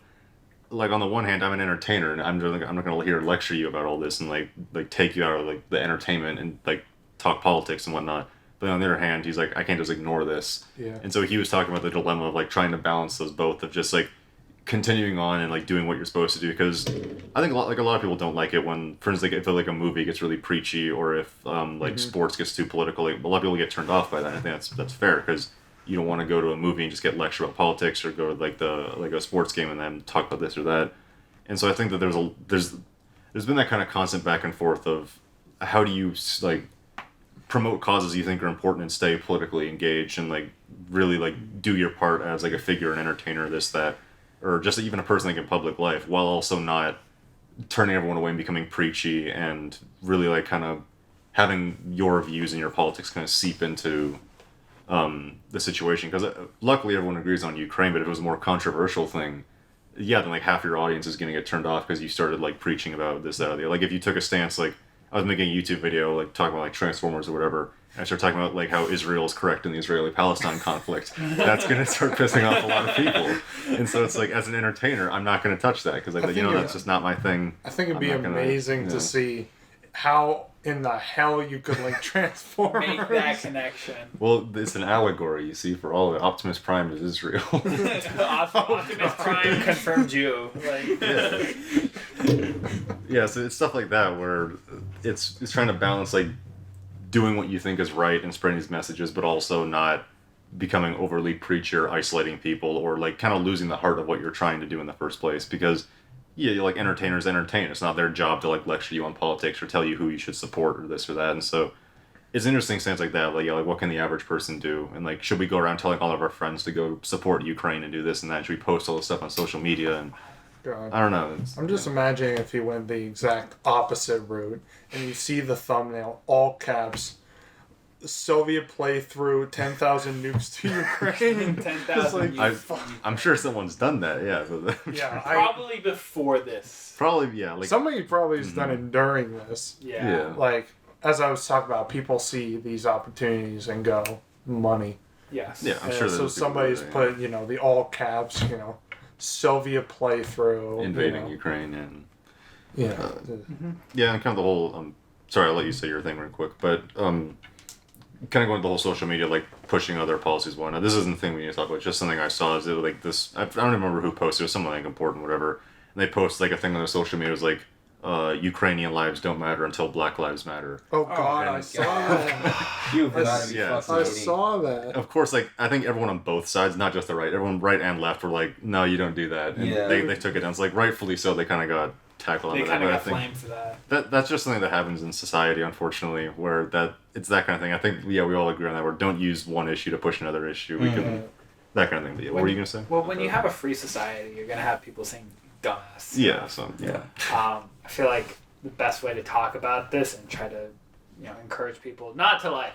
like, on the one hand, I'm an entertainer, and I'm not going to hear lecture you about all this and, like take you out of, like, the entertainment and, like, talk politics and whatnot. But on the other hand, he's like, I can't just ignore this. Yeah. And so he was talking about the dilemma of, like, trying to balance those both, of just, like, continuing on and, like, doing what you're supposed to do. Because I think a lot of people don't like it when, for instance, like, if, like, a movie gets really preachy, or if sports gets too political. Like, a lot of people get turned off by that. I think that's fair, because you don't want to go to a movie and just get lectured about politics, or go to, like, a sports game and then talk about this or that. And so I think that there's been that kind of constant back and forth of how do you, like, promote causes you think are important and stay politically engaged and, like, really, like, do your part as, like, a figure, an entertainer, this, that, or just even a person, like, in public life, while also not turning everyone away and becoming preachy, and really, like, kind of having your views and your politics kind of seep into the situation. Because luckily everyone agrees on Ukraine, but if it was a more controversial thing, yeah, then, like, half your audience is going to get turned off because you started, like, preaching about this, that, or the other. Like, if you took a stance, like, I was making a YouTube video like talking about like Transformers or whatever. And I started talking about like how Israel is correct in the Israeli-Palestine conflict. That's going to start pissing off a lot of people. And so it's like, as an entertainer, I'm not going to touch that because like, that's just not my thing. I think it'd be amazing to see how in the hell you could link Transformers. Make that connection. Well, it's an allegory, you see, for all of it. Optimus Prime is Israel. Optimus Prime confirmed Jew. Like, yeah, so it's stuff like that where it's trying to balance like doing what you think is right and spreading these messages, but also not becoming overly preachy or isolating people or like kind of losing the heart of what you're trying to do in the first place. Because yeah, like entertainers entertain. It's not their job to like lecture you on politics or tell you who you should support or this or that. And so it's interesting things like that. Like, yeah, like what can the average person do? And like, should we go around telling all of our friends to go support Ukraine and do this and that? Should we post all this stuff on social media? And God. I don't know. I'm just imagining if he went the exact opposite route and you see the thumbnail, all caps, Soviet playthrough, 10,000 nukes to Ukraine. 10,000 I'm sure someone's done that, yeah. Yeah, probably before this. Probably, yeah. Like somebody probably has done it during this. Yeah. Like, as I was talking about, people see these opportunities and go, money. Yes. Yeah, I'm sure so somebody's put, the all caps, Soviet playthrough. Invading Ukraine and... Yeah. Yeah, and kind of the whole... sorry, I'll let you say your thing real quick, but... kind of going to the whole social media, like pushing other policies. Now, this isn't the thing we need to talk about. Just something I saw is like this. I don't remember who posted. It was something like important, whatever. And they post like a thing on their social media. It was like, Ukrainian lives don't matter until Black Lives Matter. Oh God, I saw that. You've got to be fucking I kidding. saw that. Of course, like I think everyone on both sides, not just the right, everyone right and left were like, no, you don't do that. And they took it down. It's like rightfully so. They kind of got tackled. They kind of got I think flamed for that. That's just something that happens in society, unfortunately, where it's that kind of thing. I think we all agree on that. Where don't use one issue to push another issue. We can that kind of thing. But yeah, what were you gonna say? Well, when you have a free society, you're gonna have people saying dumbass. Yeah. So yeah. I feel like the best way to talk about this and try to, encourage people not to like,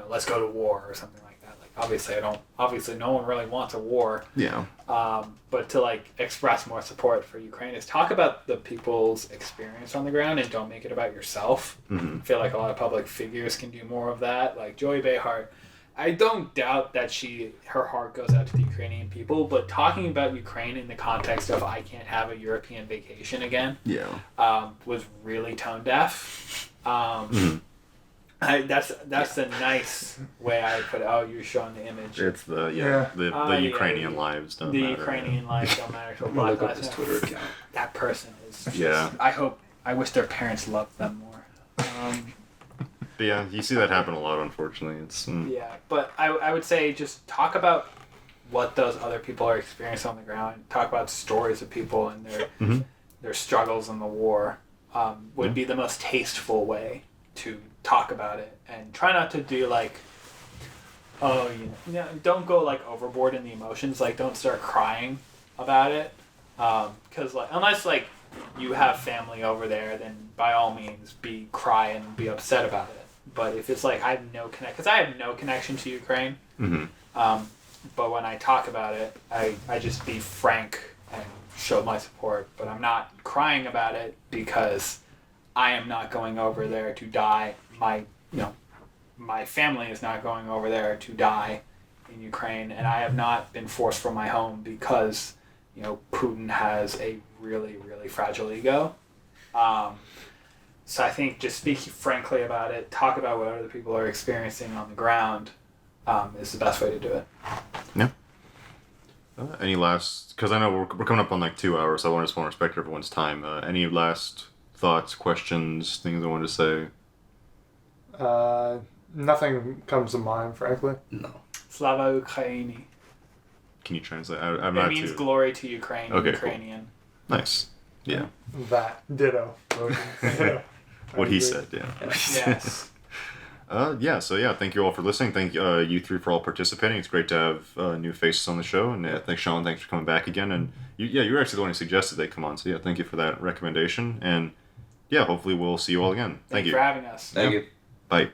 let's go to war or something like that. Like obviously no one really wants a war. Yeah. But to like express more support for Ukraine is talk about the people's experience on the ground and don't make it about yourself. Mm-hmm. I feel like a lot of public figures can do more of that. Like Joy Behar, I don't doubt that her heart goes out to the Ukrainian people, but talking about Ukraine in the context of I can't have a European vacation again, was really tone deaf. That's a nice way I put it. Oh, you're showing the image. It's the Ukrainian lives don't matter. Ukrainian lives don't matter to Black Lives Matter. Twitter account. That person is. I wish their parents loved them more. But yeah, you see that happen a lot, unfortunately. It's Yeah, but I would say just talk about what those other people are experiencing on the ground. Talk about stories of people and their struggles in the war. Would be the most tasteful way to talk about it, and try not to do like, don't go like overboard in the emotions. Like, don't start crying about it, because like unless like you have family over there, then by all means cry and be upset about it. But if it's like I have no connection to Ukraine, but when I talk about it, I just be frank and show my support. But I'm not crying about it because I am not going over there to die. My family is not going over there to die in Ukraine, and I have not been forced from my home because Putin has a really, really fragile ego. So I think just speak frankly about it, talk about what other people are experiencing on the ground, is the best way to do it. Yeah. Any last? Because I know we're coming up on like 2 hours, so I want to respect everyone's time. Any last thoughts, questions, things I wanted to say? Nothing comes to mind, frankly. No. Slava Ukraini. Can you translate? I'm it not means too... glory to Ukraine. Okay, Ukrainian. Cool. Nice. Yeah. That. Ditto. What he said, yeah. Yes. Thank you all for listening. Thank you three for all participating. It's great to have new faces on the show. And thanks, Sean. Thanks for coming back again. And you were actually the one who suggested they come on. So thank you for that recommendation. And hopefully we'll see you all again. Thank you for having us. Thank you. Bye.